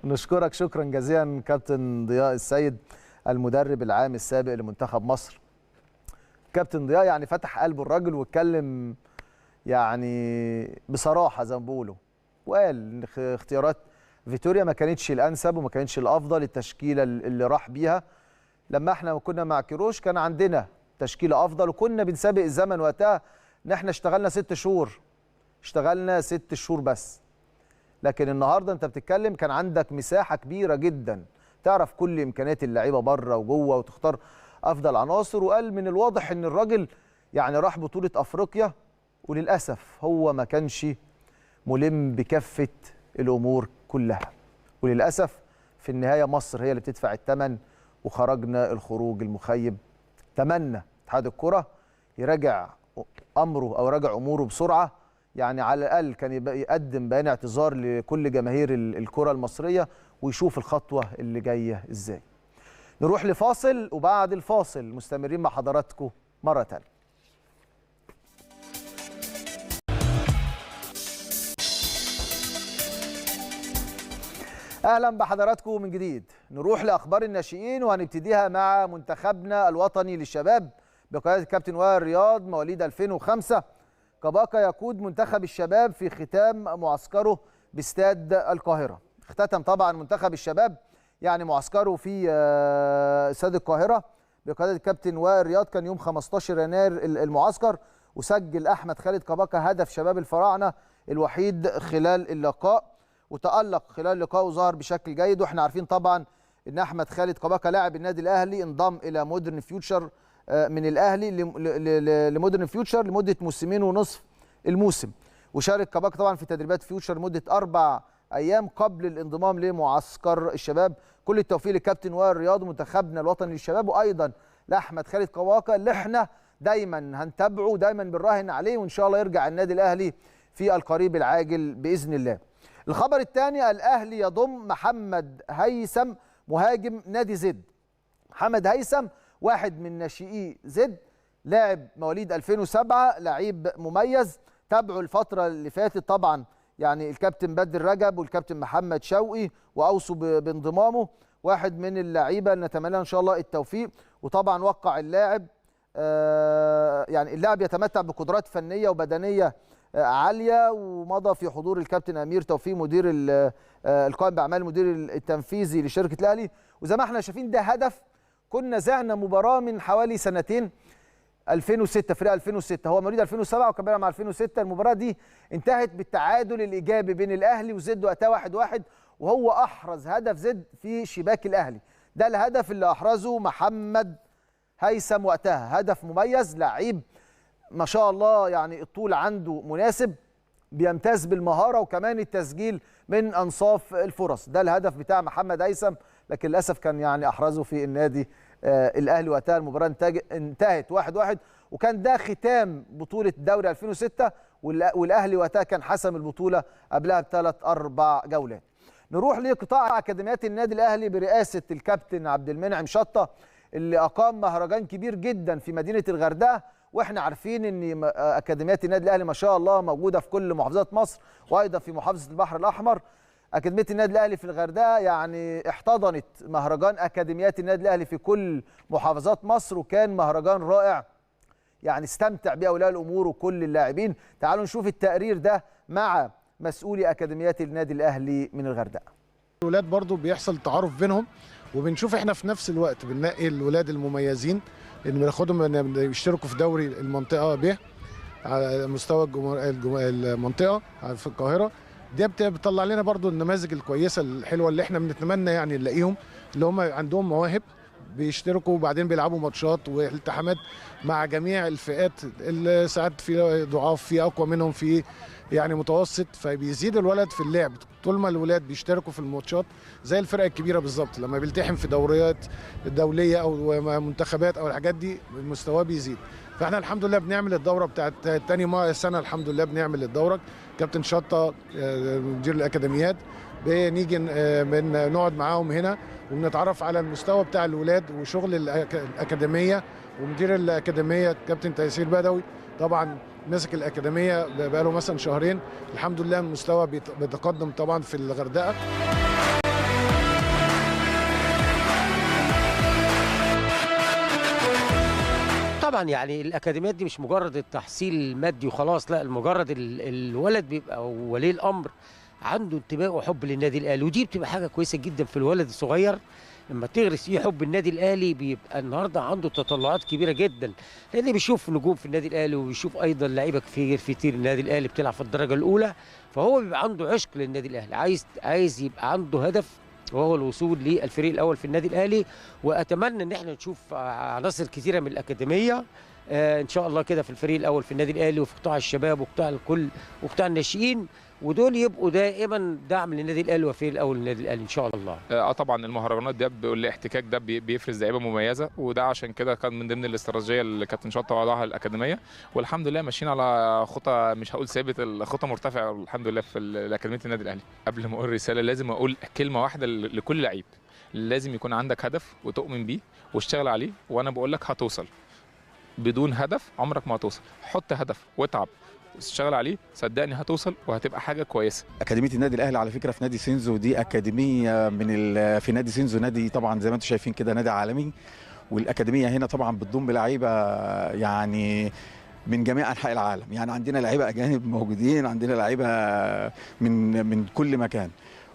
نشكرك شكرا جزيلا كابتن ضياء السيد، المدرب العام السابق لمنتخب مصر. كابتن ضياء يعني فتح قلبه الراجل واتكلم يعني بصراحه زي ما بيقولوا، وقال ان اختيارات فيتوريا ما كانتش الانسب وما كانتش الافضل. التشكيله اللي راح بيها لما احنا كنا مع كيروش كان عندنا تشكيله افضل، وكنا بنسابق الزمن وقتها ان احنا اشتغلنا 6 شهور، اشتغلنا 6 شهور بس. لكن النهارده انت بتتكلم كان عندك مساحه كبيره جدا تعرف كل امكانيات اللعيبه بره وجوه وتختار افضل عناصر. وقال من الواضح ان الراجل يعني راح بطوله افريقيا، وللاسف هو ما كانش ملم بكافه الامور كلها، وللاسف في النهايه مصر هي اللي بتدفع الثمن وخرجنا الخروج المخيب. تمنى اتحاد الكره يراجع امره او يراجع اموره بسرعه، يعني على الاقل كان يبقى يقدم بيان اعتذار لكل جماهير الكره المصريه ويشوف الخطوه اللي جايه ازاي. نروح لفاصل، وبعد الفاصل مستمرين مع حضراتكم مره ثانيه. اهلا بحضراتكم من جديد. نروح لاخبار الناشئين وهنبتديها مع منتخبنا الوطني للشباب بقياده الكابتن وائل رياض مواليد 2005. كباكا يقود منتخب الشباب في ختام معسكره باستاد القاهره. اختتم طبعا منتخب الشباب يعني معسكره في استاد القاهره بقياده الكابتن وائل رياض. كان يوم 15 يناير المعسكر، وسجل احمد خالد كباكا هدف شباب الفراعنه الوحيد خلال اللقاء، وتألق خلال اللقاء وظهر بشكل جيد. واحنا عارفين طبعا ان احمد خالد كباكا لاعب النادي الاهلي انضم الى مودرن فيوتشر من الاهلي لمودرن فيوتشر لمده موسمين ونصف الموسم، وشارك كباكا طبعا في تدريبات فيوتشر مده 4 ايام قبل الانضمام لمعسكر الشباب. كل التوفيق للكابتن وائل رياض ومنتخبنا الوطني للشباب، وايضا لاحمد خالد كباكا اللي احنا دايما هنتابعه ودايما بنراهن عليه، وان شاء الله يرجع النادي الاهلي في القريب العاجل باذن الله. الخبر الثاني، الاهلي يضم محمد هيثم مهاجم نادي زد. محمد هيثم واحد من ناشئي زد، لاعب مواليد 2007، لعيب مميز. تابعوا الفتره اللي فاتت طبعا يعني الكابتن بدر رجب والكابتن محمد شوقي واوصوا بانضمامه. واحد من اللعيبه نتمنى ان شاء الله التوفيق. وطبعا وقع اللاعب يعني اللاعب يتمتع بقدرات فنيه وبدنيه عاليه، ومضى في حضور الكابتن امير توفيق مدير القائم باعمال المدير التنفيذي لشركه الاهلي. وزي ما احنا شايفين ده هدف. كنا زعنا مباراه من حوالي سنتين 2006 فريق 2006 هو مواليد 2007 وكان بيلعب مع 2006. المباراه دي انتهت بالتعادل الايجابي بين الاهلي وزد وقتها 1-1 وهو احرز هدف زد في شباك الاهلي. ده الهدف اللي احرزه محمد هيثم وقتها، هدف مميز، لعيب ما شاء الله يعني الطول عنده مناسب، بيمتاز بالمهاره وكمان التسجيل من انصاف الفرص. ده الهدف بتاع محمد هيثم، لكن للاسف كان يعني احرزه في النادي الاهلي وقتها. المباراه انتهت 1-1 وكان ده ختام بطوله دوري 2006 والاهلي وقتها كان حسم البطوله قبلها ب3-4 جولات. نروح لقطاع اكاديميات النادي الاهلي برئاسه الكابتن عبد المنعم شطه اللي اقام مهرجان كبير جدا في مدينه الغردقه. واحنا عارفين ان اكاديميات النادي الاهلي ما شاء الله موجوده في كل محافظات مصر وايضا في محافظه البحر الاحمر. اكاديميه النادي الاهلي في الغردقه يعني احتضنت مهرجان اكاديميات النادي الاهلي في كل محافظات مصر، وكان مهرجان رائع يعني استمتع بيه اولياء الامور وكل اللاعبين. تعالوا نشوف التقرير ده مع مسؤولي اكاديميات النادي الاهلي من الغردقه. الولاد برضو بيحصل تعارف بينهم، وبنشوف احنا في نفس الوقت بننقي الولاد المميزين اللي بناخدهم يشتركوا في دوري المنطقه ب على مستوى المنطقه في القاهره. دي بتطلع لنا برضو النماذج الكويسه الحلوه اللي احنا بنتمنى يعني نلاقيهم، اللي هم عندهم مواهب بيشتركوا وبعدين بيلعبوا ماتشات والتحامات مع جميع الفئات، اللي ساعات في ضعاف، في اقوى منهم، في يعني متوسط، فبيزيد الولد في اللعب. طول ما الولاد بيشتركوا في الماتشات زي الفرق الكبيره بالظبط، لما بيلتحم في دوريات دوليه او منتخبات او الحاجات دي مستواه بيزيد. فاحنا الحمد لله بنعمل الدوره بتاعت تاني سنه، الحمد لله بنعمل الدوره. كابتن شطه مدير الاكاديميات بنيجي نقعد معاهم هنا وبنتعرف على المستوى بتاع الولاد وشغل الاكاديميه. ومدير الاكاديميه كابتن تيسير بدوي طبعا مسك الاكاديميه بقاله مثلا شهرين، الحمد لله المستوى بيتقدم طبعا في الغردقه. طبعا يعني الاكاديميات دي مش مجرد التحصيل المادي وخلاص، لا، مجرد الولد بيبقى ولي الامر عنده انتماء وحب للنادي الاهلي، ودي بتبقى حاجه كويسه جدا في الولد الصغير. لما تغرس فيه حب النادي الاهلي بيبقى النهارده عنده تطلعات كبيره جدا، لان بيشوف نجوم في النادي الاهلي وبيشوف ايضا لعيبه كتير النادي الاهلي بتلعب في الدرجه الاولى، فهو بيبقى عنده عشق للنادي الاهلي، عايز يبقى عنده هدف وهو الوصول للفريق الاول في النادي الاهلي. واتمنى ان احنا نشوف عناصر كثيره من الاكاديميه ان شاء الله كده في الفريق الاول في النادي الاهلي وفي قطاع الشباب وقطاع الكل وقطاع الناشئين، ودول يبقوا دائما دعم للنادي الاهلي والفريق الاول للنادي الاهلي ان شاء الله. طبعا المهرجانات ده والاحتكاك ده بيفرز لعيبه مميزه، وده عشان كده كان من ضمن الاستراتيجيه اللي كابتن شطه وضعها الاكاديميه، والحمد لله ماشيين على خطى مش هقول ثابت، الخطى مرتفعه الحمد لله في الاكاديميه النادي الاهلي. قبل ما اقول رساله لازم اقول كلمه واحده لكل لعيب، لازم يكون عندك هدف وتؤمن بيه واشتغل عليه، وانا بقول لك هتوصل. بدون هدف عمرك ما هتوصل، حط هدف واتعب اشتغل عليه، صدقني هتوصل وهتبقى حاجه كويسه. اكاديميه النادي الاهلي على فكره في نادي سينزو دي اكاديميه في نادي سينزو، نادي طبعا زي ما انتم شايفين كده نادي عالمي، والاكاديميه هنا طبعا بتضم لعيبه يعني من جميع انحاء العالم، يعني عندنا لعيبه اجانب موجودين، عندنا لعيبه من كل مكان،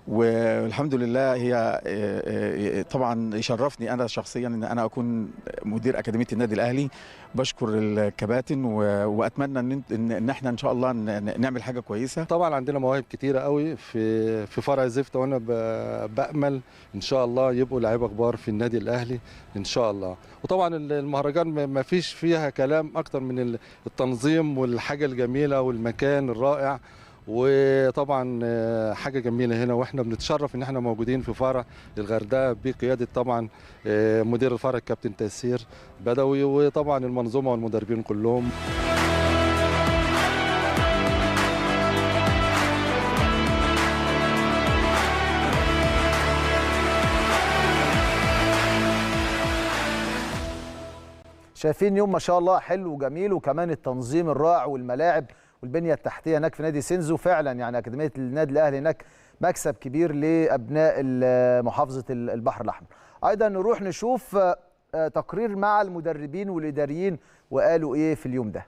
والحمد لله هي طبعا يشرفني انا شخصيا ان انا اكون مدير اكاديميه النادي الاهلي. بشكر الكباتن واتمنى ان احنا ان شاء الله نعمل حاجه كويسه. طبعا عندنا مواهب كتيره قوي في فرع زفته، وانا بامل ان شاء الله يبقوا لعيبه كبار في النادي الاهلي ان شاء الله. وطبعا المهرجان ما فيش فيها كلام اكتر من التنظيم والحاجه الجميله والمكان الرائع، وطبعا حاجه جميله هنا، واحنا بنتشرف ان احنا موجودين في فرع الغردقه بقياده طبعا مدير الفرع الكابتن تيسير بدوي، وطبعا المنظومه والمدربين كلهم. شايفين يوم ما شاء الله حلو وجميل، وكمان التنظيم الرائع والملاعب والبنيه التحتيه هناك في نادي سينزو. فعلا يعني اكاديميه النادي الاهلي هناك مكسب كبير لابناء محافظه البحر الاحمر. ايضا نروح نشوف تقرير مع المدربين والاداريين وقالوا ايه في اليوم ده.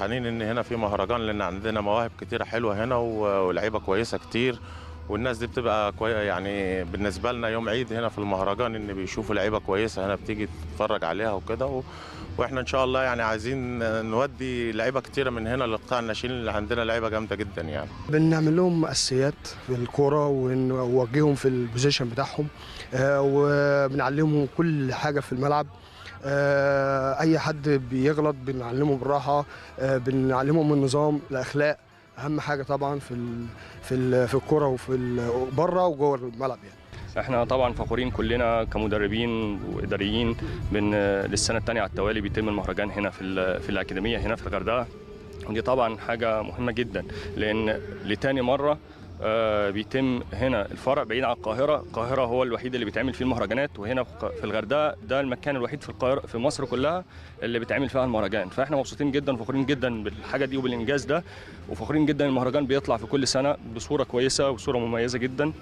فرحانين ان هنا في مهرجان، لان عندنا مواهب كتيره حلوه هنا ولاعيبه كويسه كتير، والناس دي بتبقى يعني بالنسبه لنا يوم عيد هنا في المهرجان، ان بيشوفوا لعيبه كويسه هنا بتيجي تتفرج عليها وكده. واحنا ان شاء الله يعني عايزين نودي لعيبه كتيره من هنا لقطاع الناشئين اللي عندنا لعيبه جامده جدا يعني. بنعمل لهم اساسيات في الكوره ونوجههم في البوزيشن بتاعهم، وبنعلمهم كل حاجه في الملعب. اي حد بيغلط بنعلمه بالراحه، بنعلمهم النظام، الاخلاق، اهم حاجه طبعا في الكوره وفي بره وجوه الملعب يعني. احنا طبعا فخورين كلنا كمدربين واداريين للسنه الثانيه على التوالي بيتم المهرجان هنا في الاكاديميه هنا في الغردقه، ودي طبعا حاجه مهمه جدا، لان لتاني مره بيتم هنا الفرع بعيد عن القاهره هو الوحيد اللي بيتعمل فيه المهرجانات، وهنا في الغردقه ده المكان الوحيد في القاهره في مصر كلها اللي بيتعمل فيها المهرجان. فاحنا مبسوطين جدا وفخورين جدا بالحاجه دي وبالانجاز ده، وفخورين جدا المهرجان بيطلع في كل سنه بصوره كويسه وصوره مميزه جدا،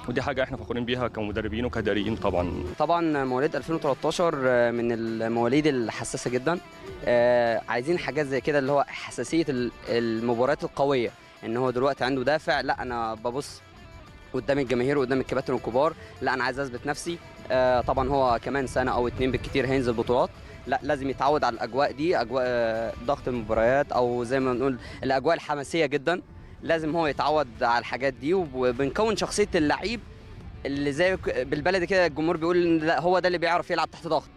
ودي حاجه احنا فخورين بيها كمدربين وكاداريين. طبعا مواليد 2013 من المواليد الحساسه جدا، عايزين حاجات زي كده اللي هو حساسيه المباريات القويه، ان هو دلوقتي عنده دافع، لا انا ببص قدام الجماهير وقدام الكباتن الكبار، لا انا عايز اثبت نفسي. طبعا هو كمان سنه او 2 بالكتير هينزل بطولات، لا لازم يتعود على الاجواء دي، اجواء ضغط المباريات او زي ما بنقول الاجواء الحماسيه جدا، لازم هو يتعود على الحاجات دي. وبنكون شخصيه اللعيب اللي زي بالبلدي كده الجمهور بيقول لا هو ده اللي بيعرف يلعب تحت ضغط،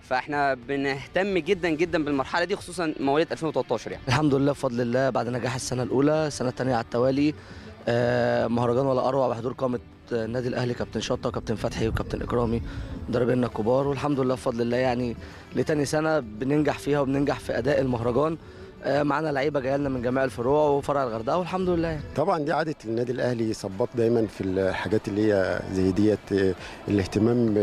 فاحنا بنهتم جدا جدا بالمرحله دي خصوصا مواليد 2013 يعني. الحمد لله بفضل الله بعد نجاح السنه الاولى السنه الثانيه على التوالي، مهرجان ولا اروع بحضور قامه النادي الاهلي كابتن شطه وكابتن فتحي وكابتن اكرامي مدربينا الكبار، والحمد لله بفضل الله يعني لتاني سنه بننجح فيها وبننجح في اداء المهرجان. معانا لعيبه جايه لنا من جميع الفروع وفرع الغردقه والحمد لله يعني. طبعا دي عاده النادي الاهلي يصبط دايما في الحاجات اللي هي زي ديت، الاهتمام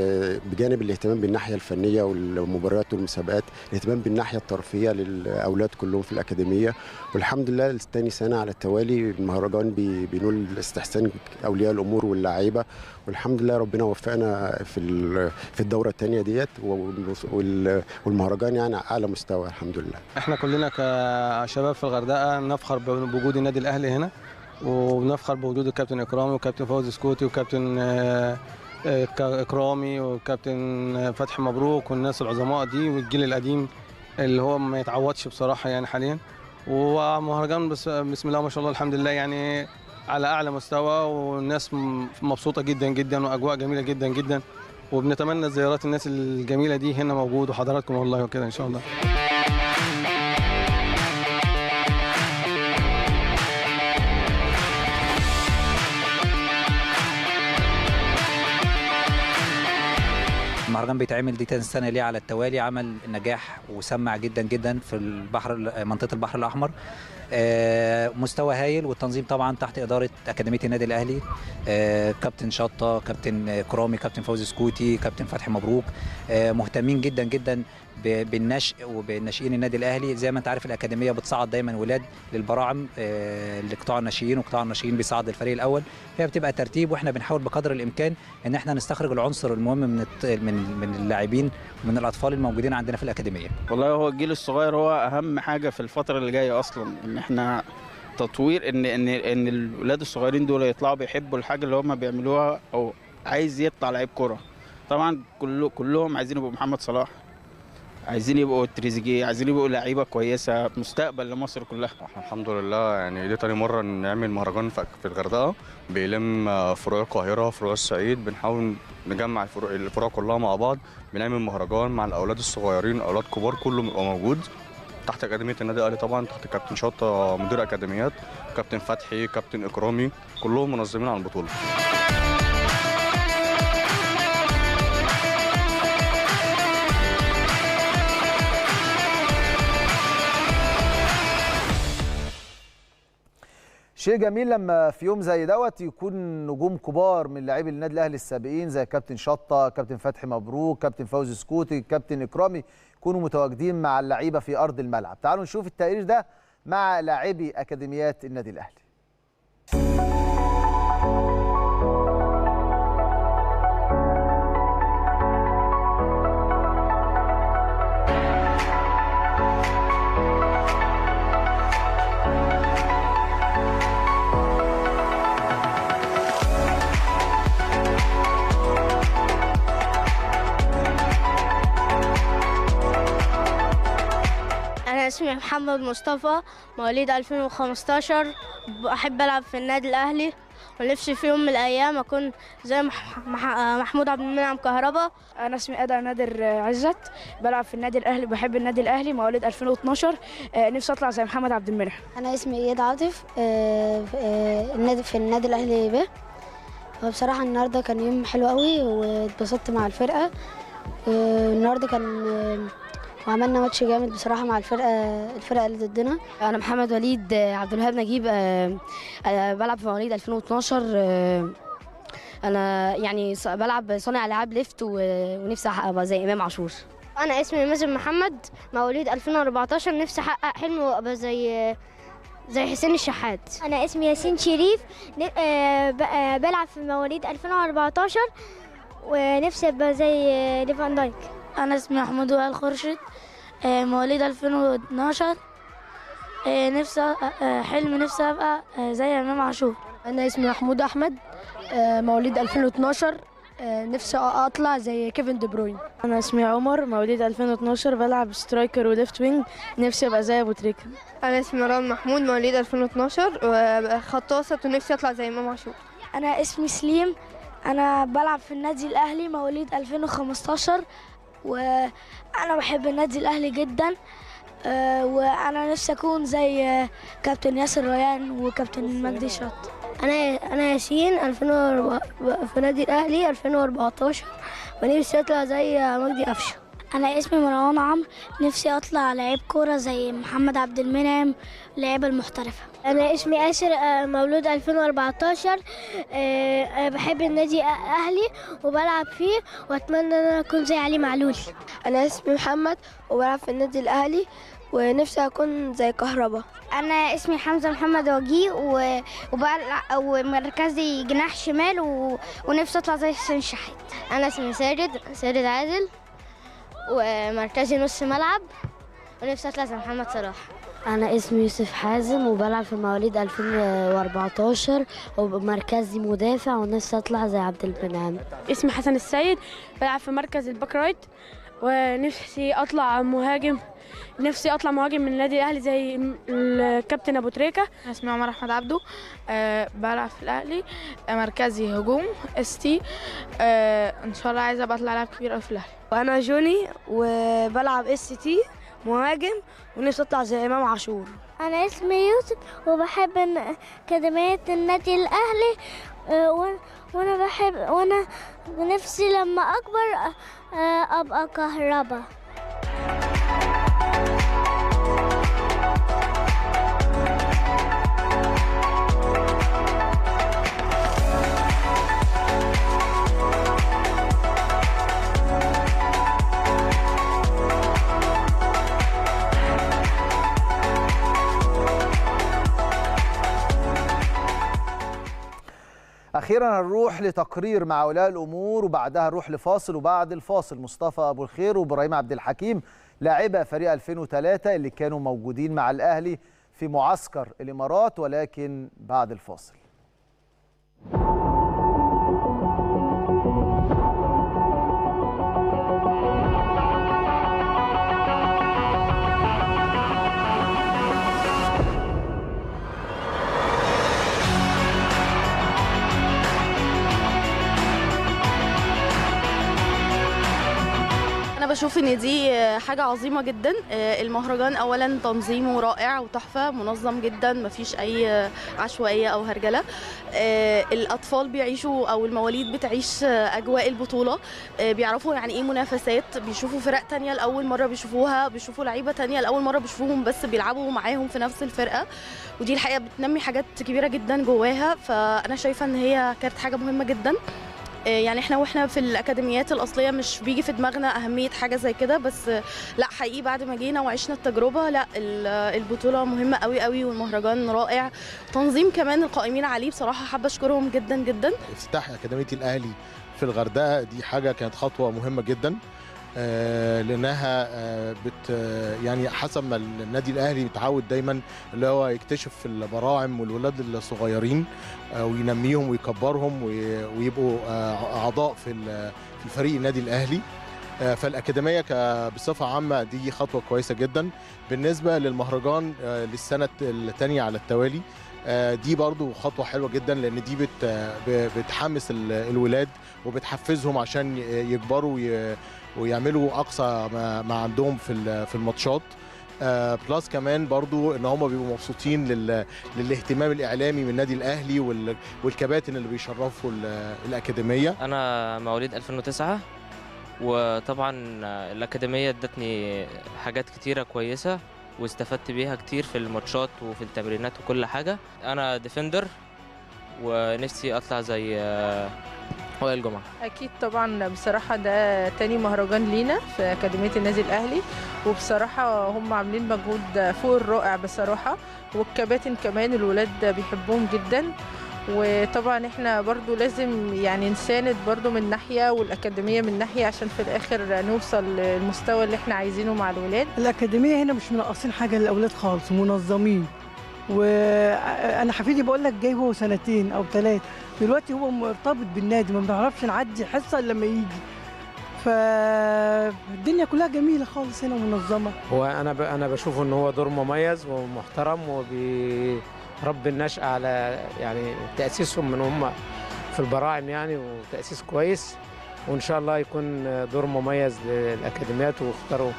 بجانب الاهتمام بالناحيه الفنيه والمباريات والمسابقات، الاهتمام بالناحيه الترفيهيه للاولاد كلهم في الاكاديميه، والحمد لله ثاني سنه على التوالي المهرجان بينول استحسان اولياء الامور واللعيبه، والحمد لله ربنا وفقنا في الدوره الثانيه ديت، والمهرجان يعني اعلى مستوى الحمد لله. احنا كلنا كشباب في الغردقه نفخر بوجود النادي الاهلي هنا، وبنفخر بوجود الكابتن اكرامي وكابتن فوزي سكوتي وكابتن اكرامي وكابتن فتحي مبروك والناس العظماء دي والجيل القديم اللي هو ما يتعوضش بصراحه يعني حاليا. ومهرجان بسم الله ما شاء الله الحمد لله يعني على اعلى مستوى، والناس مبسوطه جدا جدا واجواء جميله جدا جدا، وبنتمنى زيارات الناس الجميله دي هنا موجود وحضراتكم والله وكده ان شاء الله. المهرجان بيتعمل دي تاني سنه ليه على التوالي، عمل نجاح وسمع جدا جدا في منطقه البحر الاحمر، مستوى هايل، والتنظيم طبعا تحت اداره اكاديميه النادي الاهلي، كابتن شطه، كابتن كرامي، كابتن فوزي سكوتي، كابتن فتحي مبروك، مهتمين جدا جدا بالنشء وبالناشئين النادي الاهلي. زي ما انت عارف الاكاديميه بتصعد دايما ولاد للبراعم لقطاع الناشئين، وقطاع الناشئين بيصعد الفريق الاول، فهي بتبقى ترتيب، واحنا بنحاول بقدر الامكان ان احنا نستخرج العنصر المهم من اللاعبين ومن الاطفال الموجودين عندنا في الاكاديميه. والله هو الجيل الصغير هو اهم حاجه في الفتره اللي جايه اصلا، ان احنا تطوير ان الولاد الصغيرين دول يطلعوا بيحبوا الحاجه اللي هم بيعملوها، او عايز يطلع لعيب كره. طبعا كلهم عايزين يبقوا محمد صلاح، عايزين يبقوا تريزيجيه، عايزين يبقوا لعيبه كويسه مستقبل لمصر كلها. احنا الحمد لله يعني دي تاني مره نعمل مهرجان في الغردقه، بيلم فروع القاهره فروع الصعيد، بنحاول نجمع الفروع كلها مع بعض، بنعمل مهرجان مع الاولاد الصغيرين اولاد كبار كله بيبقى موجود تحت اكاديميه النادي الاهلي، طبعا تحت كابتن شطه مدير اكاديميات، كابتن فتحي، كابتن اكرامي، كلهم منظمين على البطوله. شيء جميل لما في يوم زي دوت يكون نجوم كبار من لاعبي النادي الاهلي السابقين زي كابتن شطه، كابتن فتحي مبروك، كابتن فوزي سكوتي، كابتن اكرامي يكونوا متواجدين مع اللعيبه في ارض الملعب. تعالوا نشوف التقرير ده مع لاعبي اكاديميات النادي الاهلي. اسمي محمد مصطفى، مواليد 2015. بحب ألعب في النادي الأهلي، ونفسي في يوم من الأيام أكون زي محمود عبد المنعم كهربا. أنا اسمي أدا نادر عزت، بلعب في النادي الأهلي، بحب النادي الأهلي، مواليد 2012. نفسي أطلع زي محمد عبد المنعم. أنا اسمي إياد عاطف، في النادي الأهلي ب. بصراحة النهارده كان يوم حلو قوي واتبسطت مع الفرقة. النهارده كان وعملنا ماتش جامد بصراحة مع الفرقة اللي ضدنا. أنا محمد وليد عبد الوهاب نجيب، بلعب في مواليد 2012. أنا يعني بلعب صانع ألعاب ليفت، ونفسي أبقى زي إمام عاشور. أنا اسمي مازن محمد، مواليد 2014. نفسي أحقق حلم وأبقى زي حسين الشحات. أنا اسمي ياسين شريف، بلعب في مواليد 2014 ونفسي أبقى زي ليفان دايك. أنا اسمي محمود وائل خورشيد، مواليد 2012. نفسي أبقى زي إمام عاشور. أنا اسمي محمود أحمد، مواليد 2012. نفسي أطلع زي كيفن دي بروين. أنا اسمي عمر، مواليد 2012، بلعب سترايكر وليفت وينج، نفسي أبقى زي أبو تريكة. أنا اسمي مروان محمود، مواليد 2012، وخط وسط، ونفسي أطلع زي إمام عاشور. أنا اسمي سليم، أنا بلعب في النادي الأهلي، مواليد 2015، وأنا بحب النادي الأهلي جدا. وأنا نفسي أكون زي كابتن ياسر ريان وكابتن مجدي شط. أنا ياسين، في النادي الأهلي 2014، ونفسي أطلع زي مجدي قفشة. أنا اسمي مروان عمرو، نفسي أطلع لعيب كورة زي محمد عبد المنعم، اللعيبة المحترفة. أنا اسمي آسر، مولود 2014. بحب النادي الأهلي وبلعب فيه، وأتمنى أن أنا أكون زي علي معلول. أنا اسمي محمد وبلعب في النادي الأهلي، ونفسي أكون زي كهربا. أنا اسمي حمزة محمد وجيه، وبلعب ومركزي جناح شمال، ونفسي أطلع زي حسين الشحات. أنا اسمي سارد عادل، ومركزي نص ملعب، ونفسي أطلع زي محمد صلاح. أنا اسمي يوسف حازم، وبلعب في مواليد 2014، ومركزي مدافع، ونفسي أطلع زي عبد المنعم. اسمي حسن السيد، بلعب في مركز الباك رايت، ونفسي أطلع مهاجم. من النادي الأهلي زي الكابتن أبو تريكة. اسمي عمر أحمد عبده، بلعب في الأهلي، مركزي هجوم ST. إن شاء الله عايزة أبقى أطلع لاعب كبير أوي في الأهلي. وأنا جوني، وبلعب ST مهاجم، ونفسي أطلع زي إمام عاشور. أنا اسمي يوسف، وبحب أكاديمية النادي الأهلي، وأنا نفسي لما أكبر أبقى كهربا. أخيرا هنروح لتقرير مع أولياء الأمور، وبعدها نروح لفاصل، وبعد الفاصل مصطفى أبو الخير وإبراهيم عبد الحكيم لاعبا فريق 2003 اللي كانوا موجودين مع الأهلي في معسكر الإمارات، ولكن بعد الفاصل. بشوف ان دي حاجه عظيمه جدا. المهرجان اولا تنظيمه رائع وتحفه، منظم جدا، مفيش اي عشوائيه او هرجله. الاطفال بيعيشوا او المواليد بتعيش اجواء البطوله، بيعرفوا يعني ايه منافسات، بيشوفوا فرق تانية لاول مره بيشوفوها، بيشوفوا لعيبه تانية لاول مره بيشوفوهم بس بيلعبوا معاهم في نفس الفرقه، ودي الحقيقه بتنمي حاجات كبيره جدا جواها. فانا شايفه ان هي كانت حاجه مهمه جدا. يعني احنا في الاكاديميات الاصليه مش بيجي في دماغنا اهميه حاجه زي كده، بس لا حقيقي بعد ما جينا وعشنا التجربه، لا البطوله مهمه قوي قوي، والمهرجان رائع. تنظيم كمان القائمين عليه بصراحه حابه اشكرهم جدا جدا. افتتاح اكاديميه الاهلي في الغردقه دي حاجه كانت خطوه مهمه جدا، لانها يعني حسب ما النادي الاهلي متعود دايما اللي هو يكتشف البراعم والولاد الصغيرين وينميهم ويكبرهم ويبقوا اعضاء في فريق النادي الاهلي. فالاكاديميه بصفه عامه دي خطوه كويسه جدا. بالنسبه للمهرجان للسنه الثانيه على التوالي، دي برضو خطوه حلوه جدا، لان دي بتحمس الولاد وبتحفزهم عشان يكبروا ويعملوا اقصى ما عندهم في الماتشات. بلس كمان برضو ان هم بيبقوا مبسوطين للاهتمام الاعلامي من النادي الاهلي والكباتن اللي بيشرفوا الاكاديميه. انا مواليد 2009، وطبعا الاكاديميه ادتني حاجات كتيره كويسه واستفدت بيها كتير في الماتشات وفي التمرينات وكل حاجه. انا ديفندر ونفسي اطلع زي وائل جمعة. أكيد طبعا، بصراحة ده تاني مهرجان لينا في أكاديمية النادي الأهلي، وبصراحة هم عاملين مجهود فوق الرائع بصراحة، والكباتن كمان الولاد بيحبوهم جدا. وطبعا احنا برضو لازم يعني نساند برضو من ناحية والأكاديمية من ناحية عشان في الآخر نوصل للمستوى اللي احنا عايزينه مع الولاد. الأكاديمية هنا مش منقصين حاجة للأولاد خالص، منظمين. وأنا حفيدي بقول لك جاي هو 2 أو 3 دلوقتي، هو مرتبط بالنادي، ما بنعرفش نعدي حصة إلا لما يجي. فالدنيا كلها جميلة خالص هنا ومنظمة. هو أنا بشوف إن هو دور مميز ومحترم، وبيربي النشأة على يعني تأسيسهم من هم في البراعم يعني، وتأسيس كويس، وإن شاء الله يكون دور مميز للأكاديميات ويختاروا،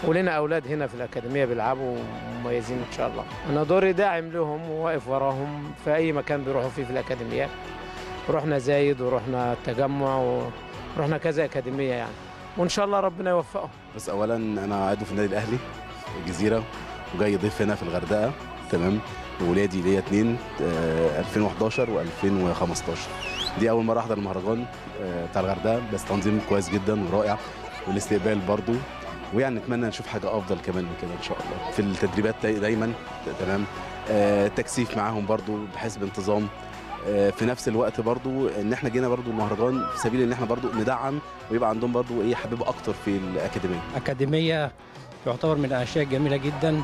ولنا أولاد هنا في الأكاديمية بيلعبوا مميزين إن شاء الله. أنا دوري داعم لهم وواقف وراهم في أي مكان بيروحوا فيه في الأكاديميات. رحنا زايد ورحنا التجمع ورحنا كذا أكاديمية يعني، وإن شاء الله ربنا يوفقهم. بس أولا أنا عضو في النادي الأهلي الجزيرة، وجاي ضيف هنا في الغردقة، تمام. وولادي ليا 2 2011 و2015. دي أول مرة أحضر المهرجان بتاع الغردقة، بس تنظيم كويس جدا ورائع، والاستقبال برضو، ويعني نتمنى نشوف حاجة أفضل كمان من كده إن شاء الله. في التدريبات دايما تمام، تكثيف معاهم برضو بحيث بانتظام. في نفس الوقت برضو ان احنا جينا برضو المهرجان في سبيل ان احنا برضو ندعم ويبقى عندهم برضو يحببوا اكتر في الاكاديميه. اكاديميه يعتبر من الاشياء الجميله جدا،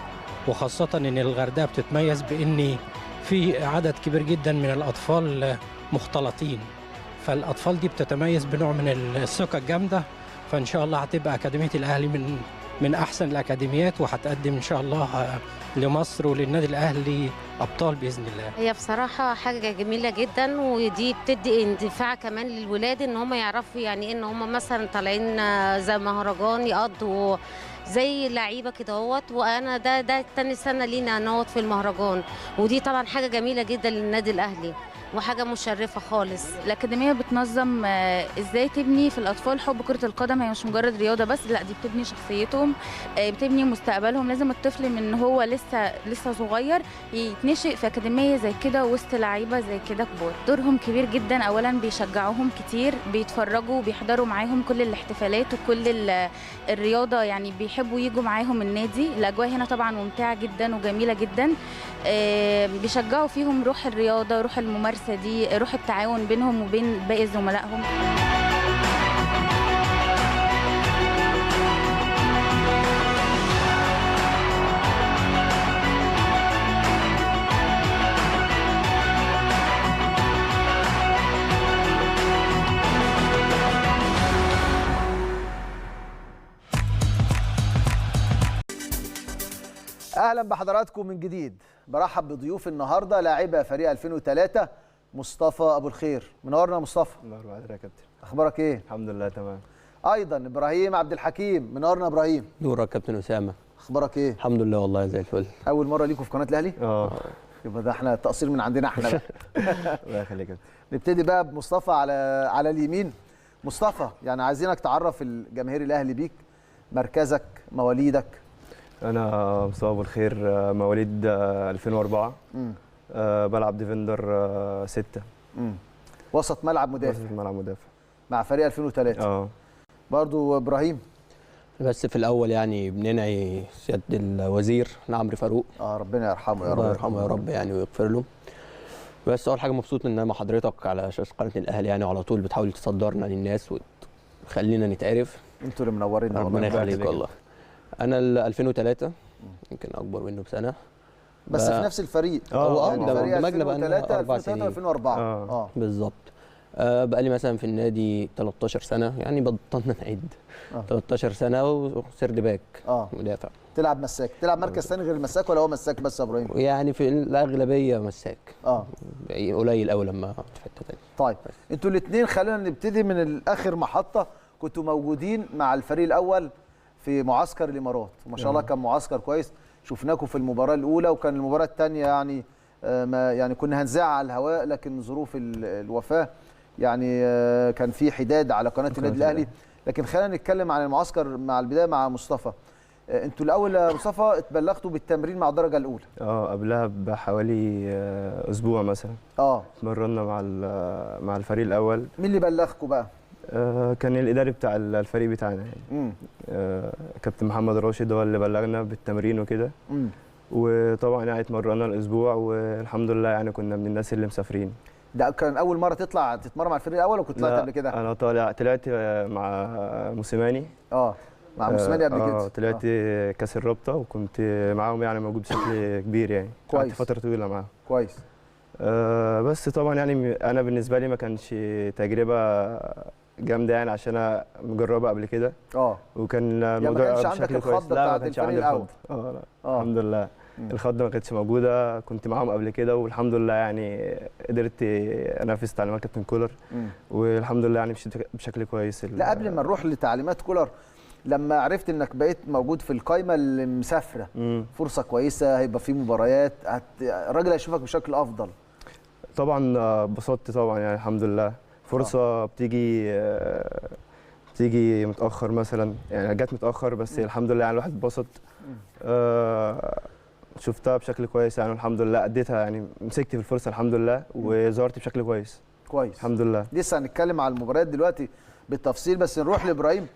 وخاصه ان الغردقه بتتميز بان في عدد كبير جدا من الاطفال مختلطين، فالاطفال دي بتتميز بنوع من الثقه الجامده. فان شاء الله هتبقى اكاديميه الاهلي من احسن الاكاديميات، وهتقدم ان شاء الله لمصر وللنادي الاهلي ابطال باذن الله. هي بصراحه حاجه جميله جدا، ودي بتدي اندفاع كمان للولاد ان هم يعرفوا يعني ان هم مثلا طالعين زي مهرجان يقضوا زي لعيبه كده اهوت. وانا ده تاني سنه لينا نقعد في المهرجان، ودي طبعا حاجه جميله جدا للنادي الاهلي وحاجه مشرفه خالص. الاكاديميه بتنظم ازاي تبني في الاطفال حب كره القدم. هي مش مجرد رياضه بس، لا دي بتبني شخصيتهم، بتبني مستقبلهم. لازم الطفل من هو لسه صغير يتنشئ في اكاديميه زي كده وسط لعيبه زي كده كبار. دورهم كبير جدا، اولا بيشجعوهم كتير، بيتفرجوا بيحضروا معاهم كل الاحتفالات وكل الرياضه، يعني بيحبوا يجوا معاهم النادي. الاجواء هنا طبعا ممتعه جدا وجميله جدا، بيشجعوا فيهم روح الرياضه، روح الممارسه دي، روح التعاون بينهم وبين باقي زملائهم. اهلا بحضراتكم من جديد. برحب بضيوف النهارده لاعبة فريق 2003 مصطفى ابو الخير. منورنا مصطفى. الله يبارك يا كابتن. اخبارك ايه؟ الحمد لله تمام. ايضا ابراهيم عبد الحكيم. منورنا ابراهيم. نورك يا كابتن اسامه. اخبارك ايه؟ الحمد لله والله زي الفل. اول مره ليكم في قناه الاهلي؟ يبقى ده احنا التقصير من عندنا احنا بقى. الله يخليك يا كابتن. نبتدي بقى بمصطفى على اليمين. مصطفى، يعني عايزينك تعرف الجماهير الاهلي بيك، مركزك، مواليدك. انا مصطفى ابو الخير، مواليد 2004. بلعب ديفندر 6. وسط ملعب مدافع. وسط ملعب مدافع مع فريق 2003. برضو ابراهيم. بس في الاول يعني بننعي سياده الوزير عمرو فاروق، ربنا يرحمه يا رب. الله يرحمه يا رب يعني ويغفر له. بس اول حاجه مبسوط ان انا مع حضرتك على شاشه قناه الاهلي، يعني على طول بتحاول تصدرنا للناس وتخلينا نتعرف. انتوا اللي منورينا. ربنا يخليك والله. انا 2003 يمكن اكبر منه بسنه، بس في نفس الفريق. يعني فريق دمجنا بقى 2003 4 سنين 2004. بالظبط. بقالي مثلا في النادي 13 سنه، يعني بطلنا نعد. 13 سنه وسرد باك مدافع. تلعب مساك، تلعب مركز ثاني غير المساك ولا هو مساك بس يا ابراهيم؟ يعني في الاغلبيه مساك. قليل قوي لما في حته ثانيه. طيب انتوا الاثنين خلينا نبتدي من اخر محطه، كنتوا موجودين مع الفريق الاول في معسكر الامارات، وما شاء الله كان معسكر كويس، شفناكم في المباراه الاولى، وكان المباراه الثانيه يعني ما يعني كنا هنذاع على الهواء، لكن ظروف الوفاه يعني كان في حداد على قناه النادي الاهلي. لكن خلينا نتكلم عن المعسكر مع البدايه مع مصطفى. انتوا الاول يا مصطفى اتبلغتوا بالتمرين مع الدرجه الاولى؟ قبلها بحوالي اسبوع مثلا. اتمرنا مع الفريق الاول. مين اللي بلغكم بقى؟ كان الاداري بتاع الفريق بتاعنا يعني. كابتن محمد راشد هو اللي بلغنا بالتمرين وكده. وطبعا يعني اتمرنا الاسبوع والحمد لله يعني كنا من الناس اللي مسافرين. ده كان اول مره تتمرن مع الفريق الاول ولا كنت طلعت قبل كده؟ انا طلعت مع موسيماني. مع موسيماني قبل كده. طلعت كاس الرابطه وكنت معاهم يعني موجود بشكل كبير يعني. كويس. فتره طويله معاهم. كويس. بس طبعا يعني انا بالنسبه لي ما كانش تجربه جامده يعني عشان انا مجربه قبل كده. وكان الموضوع يعني ما كانش عندك الخضه بتاعت الفريق الاول؟ لا الحمد لله. الخضه ما كانتش موجوده، كنت معاهم قبل كده والحمد لله يعني قدرت انافس تعليمات كابتن كولر والحمد لله يعني مشيت بشكل كويس. لا قبل ما نروح لتعليمات كولر، لما عرفت انك بقيت موجود في القايمه اللي مسافره، فرصه كويسه هيبقى في مباريات، الراجل هيشوفك بشكل افضل. طبعا اتبسطت طبعا يعني الحمد لله. فرصه بتيجي متاخر مثلا، يعني جت متاخر بس الحمد لله يعني الواحد اتبسط. شفتها بشكل كويس يعني الحمد لله، اديتها يعني مسكت في الفرصه الحمد لله وظهرت بشكل كويس. الحمد لله. لسه هنتكلم على المباريات دلوقتي بالتفصيل، بس نروح لابراهيم.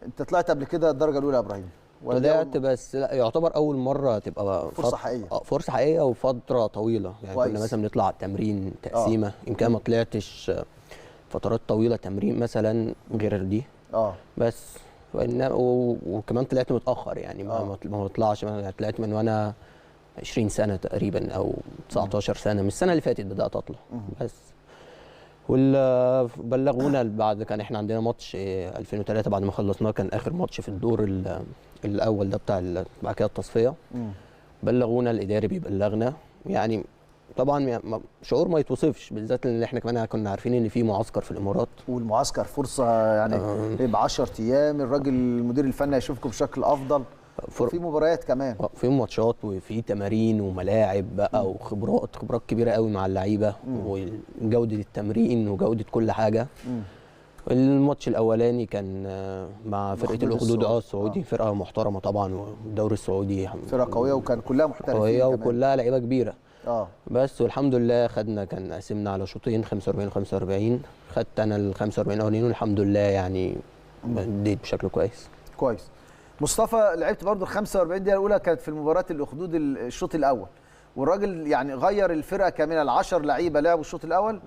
انت طلعت قبل كده الدرجه الاولى يا ابراهيم؟ طلعت بس لا يعتبر اول مره تبقى فرصه حقيقيه. فرصه حقيقيه وفتره طويله يعني كويس. كنا مثلا بنطلع التمرين تقسيمه. يمكن ما طلعتش فترات طويله تمرين مثلا غير دي. بس وكمان طلعت متاخر يعني ما بطلعش يعني طلعت من وانا 20 سنه تقريبا او 19 سنه، من السنه اللي فاتت بدات اطلع. بس بلغونا بعد، كان احنا عندنا ماتش 2003 بعد ما خلصناه، كان اخر ماتش في الدور الاول ده بتاع بعد كده التصفيه. بلغونا الاداري بيبلغنا، يعني طبعا شعور ما يتوصفش، بالذات ان احنا كمان كنا عارفين ان في معسكر في الامارات، والمعسكر فرصه يعني يبقى 10 ايام، الراجل المدير الفني هيشوفكم بشكل افضل، في مباريات كمان، في ماتشات وفي تمارين وملاعب بقى وخبرات كبيره قوي مع اللعيبه وجوده التمرين وجوده كل حاجه. الماتش الاولاني كان مع فرقه الاخدود السعودي. فرقه محترمه طبعا، والدوري السعودي فرقه قويه وكان كلها محترفين، قويه وكلها لعيبه كبيره. بس والحمد لله خدنا، كان قسمنا على شوطين 45 و45، خدت انا ال 45 الاولانيين والحمد لله يعني اديت بشكل كويس. مصطفى لعبت برضو ال 45 دقيقه الاولى، كانت في المباراه الاخدود الشوط الاول، والراجل يعني غير الفرقه كامله، 10 لعيبه لعبوا الشوط الاول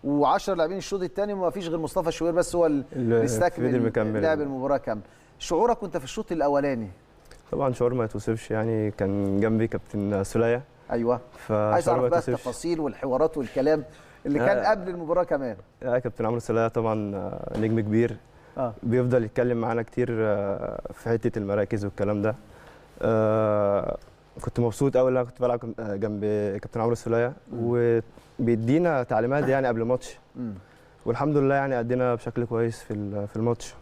و10 لاعبين الشوط الثاني، وما فيش غير مصطفى الشوبير بس هو اللي استكمل لعب المباراه كامله. شعورك وانت في الشوط الاولاني؟ طبعا شعور ما يتوصفش يعني، كان جنبي كابتن سلية. ايوه، عايز اعرف بقى التفاصيل والحوارات والكلام اللي كان قبل المباراه كمان. كابتن عمرو سلية طبعا نجم كبير، بيفضل يتكلم معانا كتير في حته المراكز والكلام ده. كنت مبسوط قوي لما كنت بلعب جنب كابتن عمرو السولية، وبيدينا تعليمات يعني قبل الماتش، والحمد لله يعني ادينا بشكل كويس في الماتش.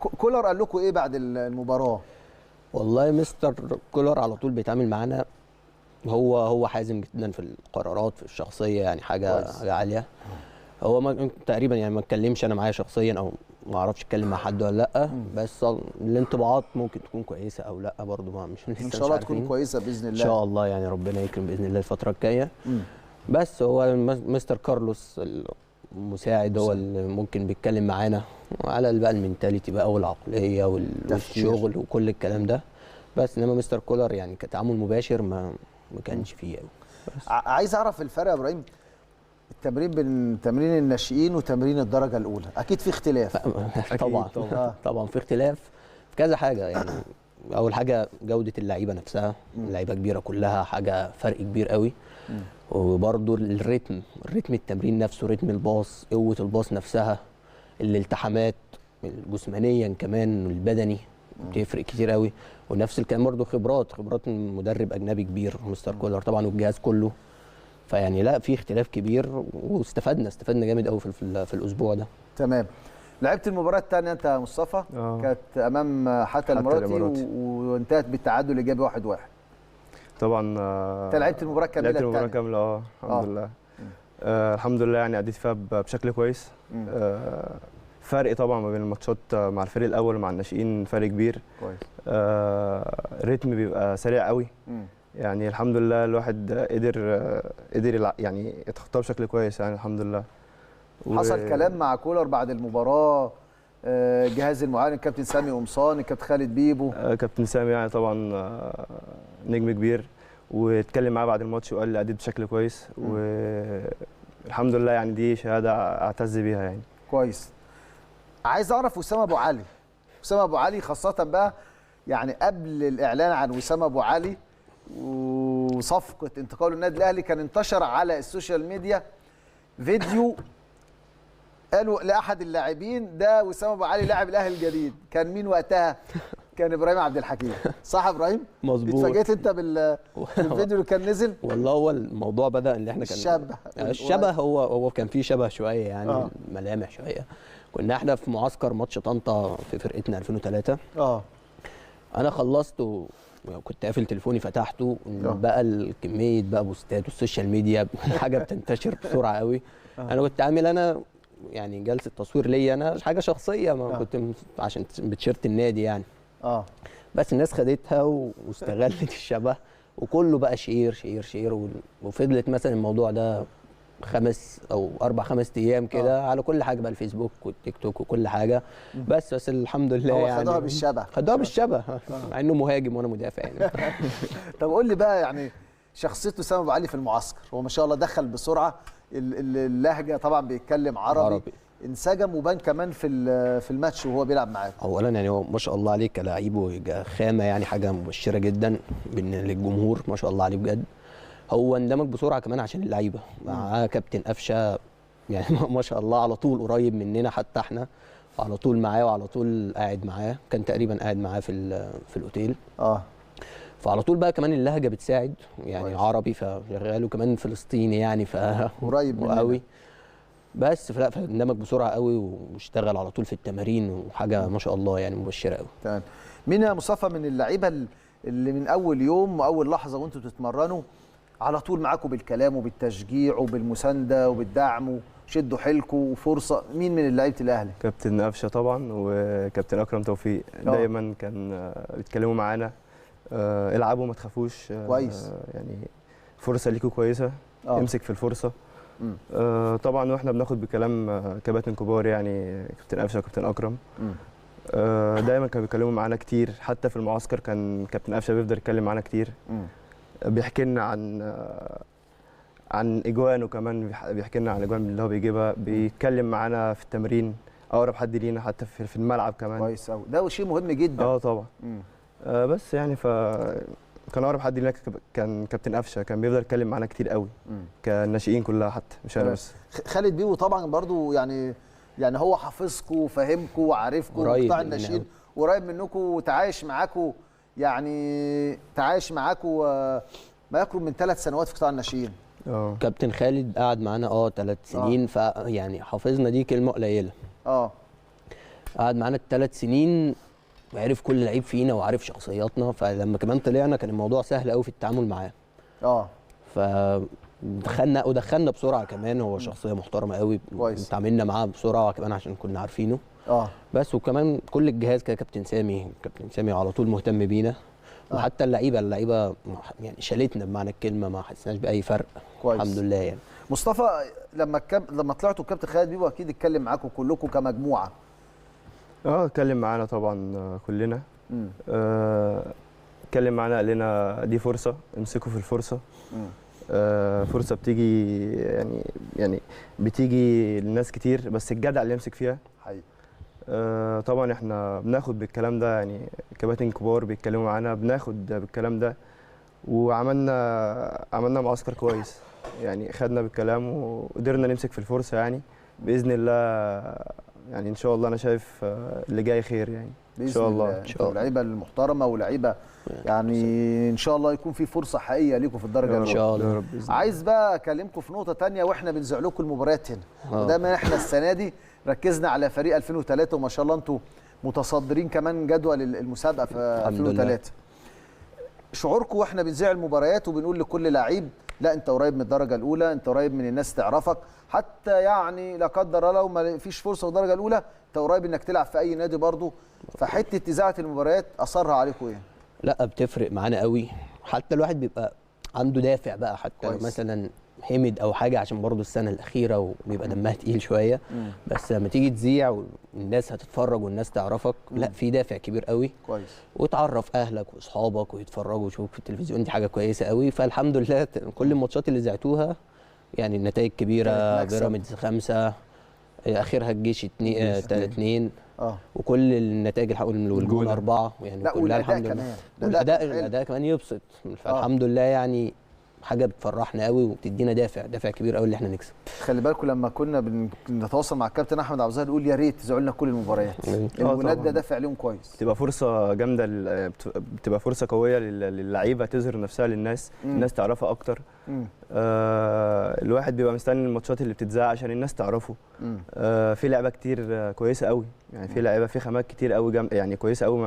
كولر قال لكم ايه بعد المباراه؟ والله مستر كولر على طول بيتعامل معانا، هو حازم جدا في القرارات، في الشخصيه يعني حاجه عاليه. هو تقريبا يعني ما اتكلمش انا معايا شخصيا، او ما اعرفش اتكلم مع حد ولا لا، بس الانطباعات ممكن تكون كويسه او لا برضو، ما مش ان شاء الله تكون كويسه باذن الله. ان شاء الله يعني ربنا يكرم باذن الله الفتره الجايه. بس هو مستر كارلوس المساعد هو اللي ممكن بيتكلم معانا على بقى المينتاليتي بقى والعقليه والشغل وكل الكلام ده، بس انما مستر كولر يعني كتعامل مباشر ما كانش فيه قوي. عايز اعرف الفرق يا ابراهيم، التمرين بين تمرين الناشئين وتمرين الدرجه الاولى، اكيد في اختلاف. طبعا في اختلاف في كذا حاجه يعني. اول حاجه جوده اللعيبه نفسها، اللعيبه كبيره كلها، حاجه فرق كبير قوي. وبرضه الريتم التمرين نفسه، ريتم الباص، قوه الباص نفسها، الالتحامات جسمانيا كمان البدني بتفرق كتير قوي. ونفس الكلام برضه خبرات من مدرب اجنبي كبير مستر كولر طبعا والجهاز كله. فيعني لا في اختلاف كبير واستفدنا جامد قوي في الاسبوع ده. تمام. لعبت المباراه الثانيه انت يا مصطفى، كانت امام حتى المراتي وانتهت بالتعادل الايجابي 1-1. طبعا انت لعبت المباراه كامله؟ لعبت المباراه كامله الحمد لله. الحمد لله يعني اديت فيها بشكل كويس. فرق طبعا ما بين الماتشات مع الفريق الاول ومع الناشئين فرق كبير كويس. الريتم بيبقى سريع قوي. يعني الحمد لله الواحد قدر يعني يتخطاه بشكل كويس يعني الحمد لله. حصل كلام مع كولر بعد المباراه، جهاز المعاون، الكابتن سامي قمصان، الكابتن خالد بيبو. كابتن سامي يعني طبعا نجم كبير، واتكلم معاه بعد الماتش وقال لي اديت بشكل كويس، والحمد لله يعني دي شهاده اعتز بيها يعني. كويس. عايز اعرف وسام ابو علي. وسام ابو علي خاصه بقى يعني قبل الاعلان عن وسام ابو علي وصفقه انتقاله للنادي الاهلي كان انتشر على السوشيال ميديا فيديو قالوا لاحد اللاعبين ده وسام ابو علي لاعب الاهلي الجديد. كان مين وقتها؟ كان ابراهيم عبد الحكيم. صح ابراهيم؟ مظبوط. اتفاجئت انت بالفيديو اللي كان نزل؟ والله هو الموضوع بدا ان احنا كان الشبه هو كان فيه شبه شويه يعني ملامح شويه. كنا احنا في معسكر ماتش طنطا في فرقتنا 2003. انا خلصت وكنت قافل تليفوني فتحته بقى الكميه بقى بوستات والسوشيال ميديا حاجه بتنتشر بسرعه قوي. انا كنت عامل يعني جلسه تصوير ليا انا حاجه شخصيه ما كنت عشان بتشيرت النادي يعني. بس الناس خدتها واستغلت الشبه وكله بقى شير وفضلت مثلا الموضوع ده 5 أو 4-5 ايام كده على كل حاجه بقى الفيسبوك والتيك توك وكل حاجه. بس الحمد لله يعني خدوها بالشبه مع انه مهاجم وانا مدافع يعني. طب قول لي بقى يعني شخصيه وسام ابو علي في المعسكر، هو ما شاء الله دخل بسرعه، اللهجه طبعا بيتكلم عربي. انسجم وبان كمان في الماتش وهو بيلعب معاك. اولا يعني هو ما شاء الله عليه كلاعب وخامه يعني حاجه مبشره جدا للجمهور ما شاء الله عليه بجد. هو اندمج بسرعه كمان عشان اللعيبه معاه كابتن قفشه يعني ما شاء الله على طول قريب مننا حتى احنا على طول معاه وعلى طول قاعد معاه، كان تقريبا قاعد معاه في الاوتيل. فعلى طول بقى كمان اللهجه بتساعد يعني عربي فشغال وكمان فلسطيني يعني قريب مننا قوي. بس فاندمج بسرعه قوي واشتغل على طول في التمارين وحاجه ما شاء الله يعني مبشره قوي. تمام. مين يا مصطفى من اللعيبه اللي من اول يوم واول لحظه وانتوا بتتمرنوا على طول معاكم بالكلام وبالتشجيع وبالمسانده وبالدعم وشدوا حيلكم وفرصه؟ مين من لعيبه الاهلي؟ كابتن قفشه طبعا وكابتن اكرم توفيق دايما كان بيتكلموا معانا العبوا ما تخافوش كويس يعني فرصه ليكوا كويسه امسك في الفرصه. طبعا واحنا بناخد بكلام كباتن كبار يعني كابتن قفشه وكابتن اكرم. دايما كانوا بيتكلموا معانا كتير، حتى في المعسكر كان كابتن قفشه بيفضل يتكلم معانا كتير. بيحكي لنا عن اجوان، وكمان بيحكي لنا عن الاجوان اللي هو بيجيبها، بيتكلم معانا في التمرين، اقرب حد لينا حتى في الملعب كمان. كويس قوي، ده شيء مهم جدا. طبعا. بس يعني كان اقرب حد لينا كان كابتن قفشه، كان بيفضل يتكلم معانا كتير قوي كالناشئين كلها حتى مش انا بس. خالد بيبو طبعا برضو يعني هو حافظكم وفاهمكم وعارفكم قطاع الناشئين، قريب منكم وتعايش معاكم يعني تعايش معاكم ما يقرب من 3 سنوات في قطاع الناشئين. كابتن خالد قعد معانا 3 سنين فيعني حافظنا دي كلمه قليله. قعد معانا 3 سنين وعرف كل لعيب فينا وعارف شخصياتنا، فلما كمان طلعنا كان الموضوع سهل قوي في التعامل معاه. ودخلنا بسرعه كمان، هو شخصيه محترمه قوي، اتعاملنا معاه بسرعه كمان عشان كنا عارفينه. بس وكمان كل الجهاز كابتن سامي على طول مهتم بينا. وحتى اللعيبه يعني شالتنا بمعنى الكلمه، ما حسيناش باي فرق. كويس. الحمد لله يعني. مصطفى لما طلعتوا الكابتن خالد بيبو اكيد اتكلم معاكم كلكم كمجموعه. اتكلم معانا طبعا كلنا. اتكلم معانا قال لنا دي فرصه، امسكوا في الفرصه. فرصه بتيجي يعني بتيجي لناس كتير، بس الجدع اللي يمسك فيها. حقيقي. طبعا احنا بناخد بالكلام ده، يعني كباتن كبار بيتكلموا معانا بناخد بالكلام ده، وعملنا معسكر كويس. يعني خدنا بالكلام وقدرنا نمسك في الفرصه يعني باذن الله. يعني ان شاء الله انا شايف اللي جاي خير يعني ان شاء الله. ان شاء الله اللعيبه المحترمه ولاعيبه يعني ان شاء الله يكون في فرصه حقيقيه ليكم في الدرجه الاولى ان شاء الله. عايز بقى اكلمكم في نقطه ثانيه واحنا بنذيع لكم المباريات هنا ودايما احنا السنه دي ركزنا على فريق 2003 وما شاء الله انتم متصدرين كمان جدول المسابقه في 2003. شعوركم واحنا بنذيع المباريات وبنقول لكل لعيب لا انت قريب من الدرجه الاولى، انت قريب من الناس تعرفك، حتى يعني لا قدر الله لو ما فيش فرصه في الدرجه الاولى انت قريب انك تلعب في اي نادي برضه. فحته اذاعه المباريات اثرها عليكم ايه؟ لا بتفرق معانا قوي، حتى الواحد بيبقى عنده دافع بقى، حتى لو مثلا حمد او حاجه عشان برضه السنه الاخيره وبيبقى دمها تقيل شويه. بس لما تيجي تذيع والناس هتتفرج والناس تعرفك لا في دافع كبير قوي كويس، وتعرف اهلك واصحابك ويتفرجوا ويشوفوك في التلفزيون، دي حاجه كويسه قوي. فالحمد لله كل الماتشات اللي ذيعتوها يعني النتائج كبيره، بيراميدز 5 اخرها الجيش 2 وكل النتائج والجون 4 يعني كلها الحمد لله. الاداء كمان يبسط، فالحمد لله يعني حاجه بتفرحنا قوي وبتدينا دافع كبير قوي اللي احنا نكسب. خلي بالكم لما كنا بنتواصل مع الكابتن احمد عبد الظاهر نقول يا ريت تذيعوا لنا كل المباريات، الولاد ده دافع ليهم كويس، بتبقى فرصه جامده، بتبقى فرصه قويه للعيبه تظهر نفسها للناس، الناس تعرفها اكتر. الواحد بيبقى مستني الماتشات اللي بتتذاع عشان الناس تعرفه. في لعيبه كتير كويسه قوي يعني، في لعيبه في خامات كتير قوي يعني كويسه قوي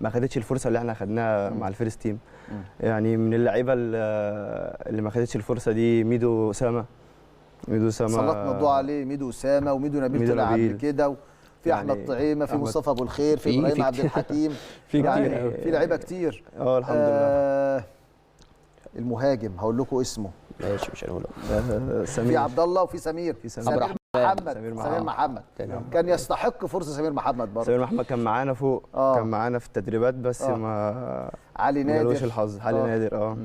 ما خدتش الفرصه اللي احنا خدناها مع الفيرست تيم. يعني من اللعيبه اللي ما خدتش الفرصه دي ميدو اسامه سلطنا الضوء عليه، ميدو اسامه وميدو نبيل طلع قبل كده، وفي يعني احمد طعيمه، في مصطفى ابو الخير، في ابراهيم عبد الحكيم، يعني في لعيبه كتير. الحمد لله. المهاجم هقول لكم اسمه ماشي مش هنقوله. في عبد الله وفي سمير محمد كان يستحق فرصه. سمير محمد برضه، سمير محمد كان معانا فوق، كان معانا في التدريبات بس ما علي نادر ملوش الحظ. علي نادر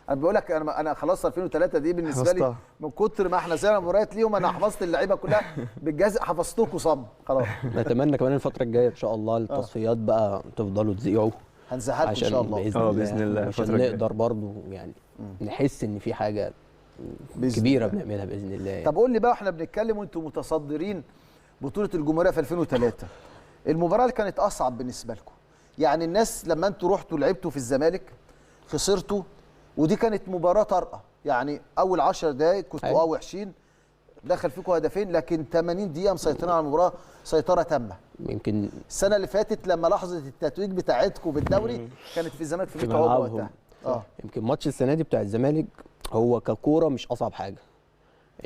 انا بقول لك انا خلاص 2003 دي بالنسبه لي من كتر ما احنا زينا مباريات ليهم انا حفظت اللعيبه كلها بالجزء، حفظتكم صم خلاص. نتمنى كمان الفتره الجايه ان شاء الله التصفيات بقى تفضلوا تذيعوا، هنزعلكم ان شاء الله باذن الله عشان نقدر برضو يعني نحس ان في حاجه كبيرة بنعملها باذن الله يعني. طب قول لي بقى احنا بنتكلم وانتم متصدرين بطوله الجمهوريه في 2003، المباراه اللي كانت اصعب بالنسبه لكم يعني الناس لما انتوا رحتوا لعبتوا في الزمالك خسرتوا ودي كانت مباراه طارئه يعني اول 10 دقائق كنتوا وحشين دخل فيكم هدفين لكن 80 دقيقه مسيطرين على المباراه سيطره تامه. يمكن السنه اللي فاتت لما لحظه التتويج بتاعتكم بالدوري كانت في الزمالك في بيت عقبه وقتها. يمكن ماتش السنه دي بتاع الزمالك هو ككوره مش اصعب حاجه،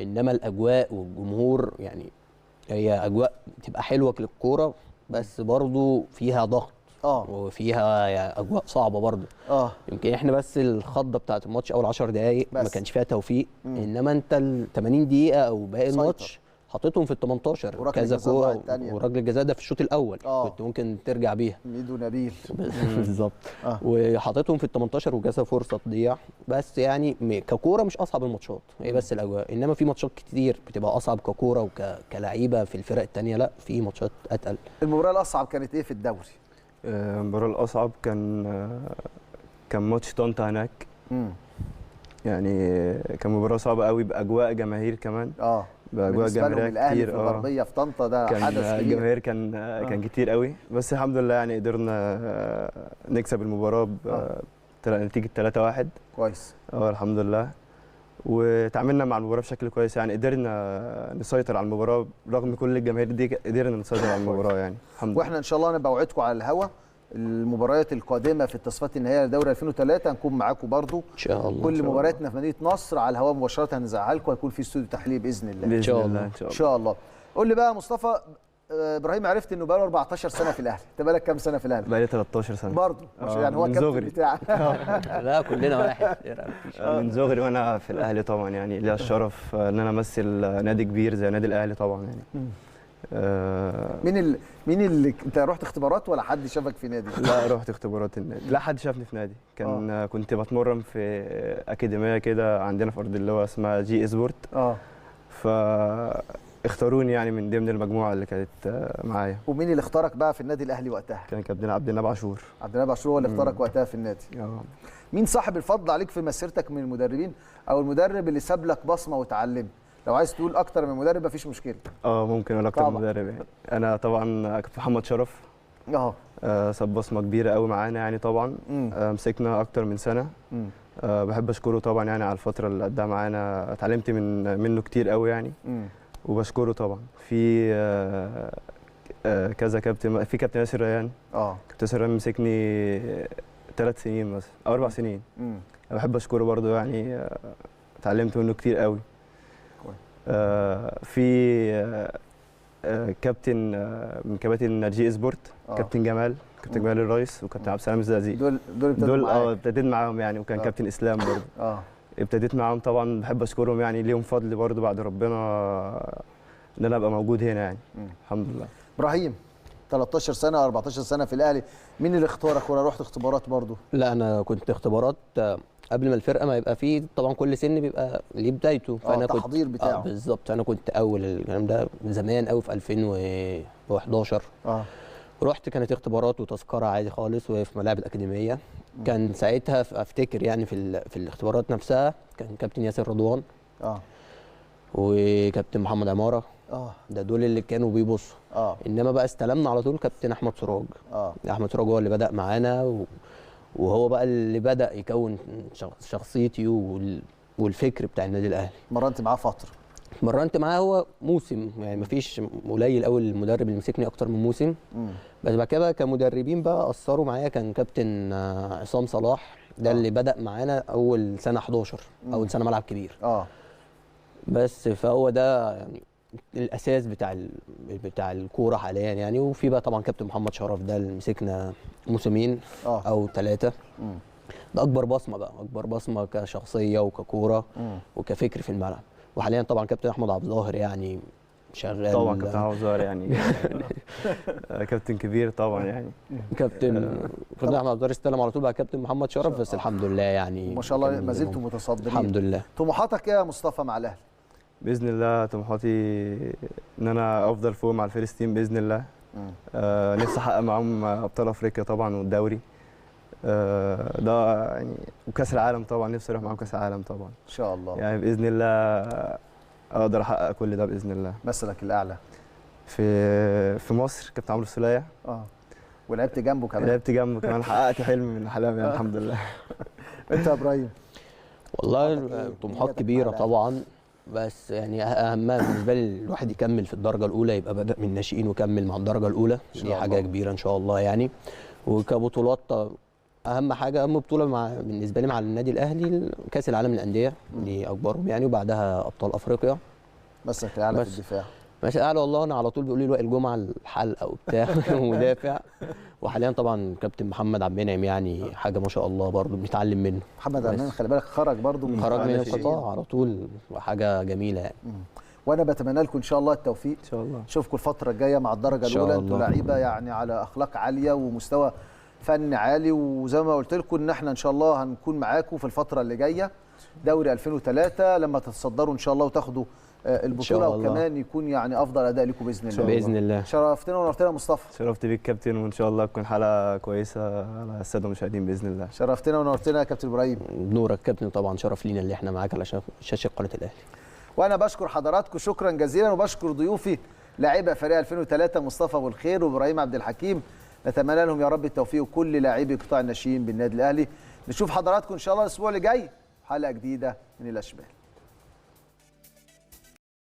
انما الاجواء والجمهور يعني هي اجواء بتبقى حلوه للكوره بس برضو فيها ضغط وفيها يعني اجواء صعبه برضو. يمكن احنا بس الخضه بتاعت الماتش اول 10 دقائق ما كانش فيها توفيق، انما انت ال 80 دقيقه او باقي الماتش حطيتهم في ال 18 كذا كوره ورجل الجزاء ده في الشوط الاول كنت ممكن ترجع بيها ميدو نبيل بالظبط وحطيتهم في ال 18 وكذا فرصه تضيع. بس يعني ككوره مش اصعب الماتشات هي بس الاجواء، انما في ماتشات كتير بتبقى اصعب ككوره وكلعيبه في الفرق الثانيه لا في ماتشات اتقل. المباراه الاصعب كانت ايه في الدوري؟ المباراه الاصعب كان ماتش طنطا هناك. يعني كان مباراه صعبه قوي باجواء جماهير كمان. باجواء جماهيريه كتير. في الغربيه في طنطا ده حدث كبير. الجماهير كان كتير قوي بس الحمد لله يعني قدرنا نكسب المباراه بنتيجه 3-1 كويس. الحمد لله وتعاملنا مع المباراه بشكل كويس يعني قدرنا نسيطر على المباراه رغم كل الجماهير دي قدرنا نسيطر على المباراه يعني الحمد لله. واحنا ان شاء الله انا بوعدكم على الهوا المباريات القادمه في التصفيات النهائيه لدوري 2003 هنكون معاكم برضو ان شاء الله. كل مبارياتنا في مدينه نصر على الهواء مباشره هنذاعها لكم وهيكون في استوديو تحليل باذن الله ان شاء الله. ان شاء الله. قول لي بقى يا مصطفى، ابراهيم عرفت انه بقى له 14 سنه في الاهلي، انت بقالك كام سنه في الاهلي؟ بقالي 13 سنه برضه يعني هو الكابتن بتاعك. لا كلنا واحد. من صغري وانا في الاهلي طبعا يعني ليا الشرف ان انا امثل نادي كبير زي نادي الاهلي طبعا يعني. مين اللي انت رحت اختبارات ولا حد شافك في نادي؟ لا رحت اختبارات النادي، لا حد شافني في نادي، كنت بتمرن في اكاديميه كده عندنا في ارض اللواء اسمها جي سبورت. اختاروني يعني من ضمن المجموعه اللي كانت معايا. ومين اللي اختارك بقى في النادي الاهلي وقتها؟ كان كابتن عبد النبي عاشور. عبد النبي عاشور هو اللي اختارك وقتها في النادي. مين صاحب الفضل عليك في مسيرتك من المدربين او المدرب اللي ساب لك بصمه وتعلم؟ لو عايز تقول اكتر من مدرب مفيش مشكله. ممكن اقول اكتر من مدرب يعني. انا طبعا كابتن محمد شرف ساب بصمه كبيره قوي معانا يعني طبعا. مسكنا اكتر من سنه. بحب اشكره طبعا يعني على الفتره اللي قدها معانا، اتعلمت منه كتير قوي يعني. وبشكره طبعا. في كذا كابتن، في كابتن ياسر ريان. كابتن ياسر ريان مسكني 3 سنين مثلا او 4 سنين. بحب اشكره برضو يعني، اتعلمت منه كتير قوي. في كابتن من كباتن جي سبورت، كابتن جمال الرئيس وكابتن عبد السلام الزقازيق. دول ابتديت معاهم يعني، وكان كابتن اسلام برضو. ابتديت معاهم طبعا، بحب اشكرهم يعني، ليهم فضل برضو بعد ربنا ان انا ابقى موجود هنا يعني. الحمد لله. ابراهيم 13 سنه 14 سنه في الاهلي، مين اللي اختارك ولا رحت اختبارات برضو؟ لا انا كنت اختبارات قبل ما الفرقه ما يبقى فيه طبعا، كل سن بيبقى ليه بدايته. فانا كنت التحضير بتاعه بالظبط. انا كنت اول الكلام ده زمان قوي في 2011. رحت كانت اختبارات وتذكره عادي خالص، وفي ملاعب الاكاديميه. كان ساعتها افتكر يعني في الاختبارات نفسها كان كابتن ياسر رضوان وكابتن محمد عماره. ده دول اللي كانوا بيبصوا. انما بقى استلمنا على طول كابتن احمد سراج. احمد سراج هو اللي بدأ معانا، وهو بقى اللي بدأ يكون شخصيتي والفكر بتاع النادي الاهلي. مرنت معاه فتره؟ مرنت معاه هو موسم يعني، مفيش قليل قوي المدرب اللي مسكني اكتر من موسم. بس بعد كده كمدربين بقى اثروا معايا كان كابتن عصام صلاح، ده اللي بدأ معانا اول سنه 11 اول سنه ملعب كبير. بس فهو ده يعني الاساس بتاع الكوره حاليا يعني. وفي بقى طبعا كابتن محمد شرف، ده اللي مسكنا موسمين او 3. ده اكبر بصمه بقى، اكبر بصمه كشخصيه وككوره وكفكر في الملعب. وحاليا طبعا كابتن احمد عبد الظاهر يعني شغال طبعا. كابتن عبد الظاهر يعني كابتن كبير طبعا يعني. كابتن احمد عبد الظاهر استلم على طول بقى كابتن محمد شرف. بس الحمد لله يعني ما شاء الله ما زلتوا متصدرين الحمد لله. طموحاتك ايه يا مصطفى مع الاهلي؟ باذن الله طموحاتي ان انا افضل فوق مع الفيرست تيم باذن الله. نفسي احقق معاهم ابطال افريقيا طبعا والدوري. ده يعني وكاس العالم طبعا، نفسي اروح معاهم كاس العالم طبعا ان شاء الله يعني. باذن الله اقدر احقق كل ده باذن الله. مثلك الاعلى في مصر كابتن عمرو السوليه. ولعبت جنبه كمان. لعبت جنبه كمان، حققت حلم من الاحلام يعني. الحمد لله. انت يا ابراهيم؟ والله طموحات كبيره طبعا، بس يعني اهمها بالنسبه لي الواحد يكمل في الدرجه الاولى، يبقى بدا من الناشئين وكمل مع الدرجه الاولى. دي حاجه كبيره ان شاء الله يعني. وكبطولات اهم حاجه، اهم بطوله بالنسبه لي مع النادي الاهلي كاس العالم للانديه، دي اكبرهم يعني. وبعدها ابطال افريقيا. مسك الاعلى في الدفاع. ماشي الاعلى والله. انا على طول بيقولوا لي وائل جمعه الحلقه وبتاع ومدافع. وحاليا طبعا كابتن محمد عبد المنعم يعني حاجه ما شاء الله برضه بنتعلم منه. محمد عبد المنعم خلي بالك خرج برضه من القطاع على طول، حاجه جميله يعني. وانا بتمنى لكم ان شاء الله التوفيق. ان شاء الله. اشوفكم الفتره الجايه مع الدرجه الاولى. انتوا لعيبه يعني على اخلاق عاليه ومستوى فني عالي، وزي ما قلت لكم ان احنا ان شاء الله هنكون معاكم في الفتره اللي جايه. دوري 2003 لما تتصدروا ان شاء الله وتاخدوا البطوله، وكمان يكون يعني افضل اداء لكم باذن الله. باذن الله. شرفتنا ونورتنا يا مصطفى. شرفت بيك كابتن، وان شاء الله تكون حلقه كويسه على الساده المشاهدين باذن الله. شرفتنا ونورتنا يا كابتن ابراهيم. نورك كابتن طبعا، شرف لينا اللي احنا معاك على شاشه قناه الاهلي. وانا بشكر حضراتكم شكرا جزيلا، وبشكر ضيوفي لاعبي فريق 2003 مصطفى ابو الخير وابراهيم عبد الحكيم. نتمنى لهم يا رب التوفيق وكل لاعبي قطاع الناشئين بالنادي الاهلي. نشوف حضراتكم ان شاء الله الاسبوع اللي جاي حلقه جديده من الاشبال.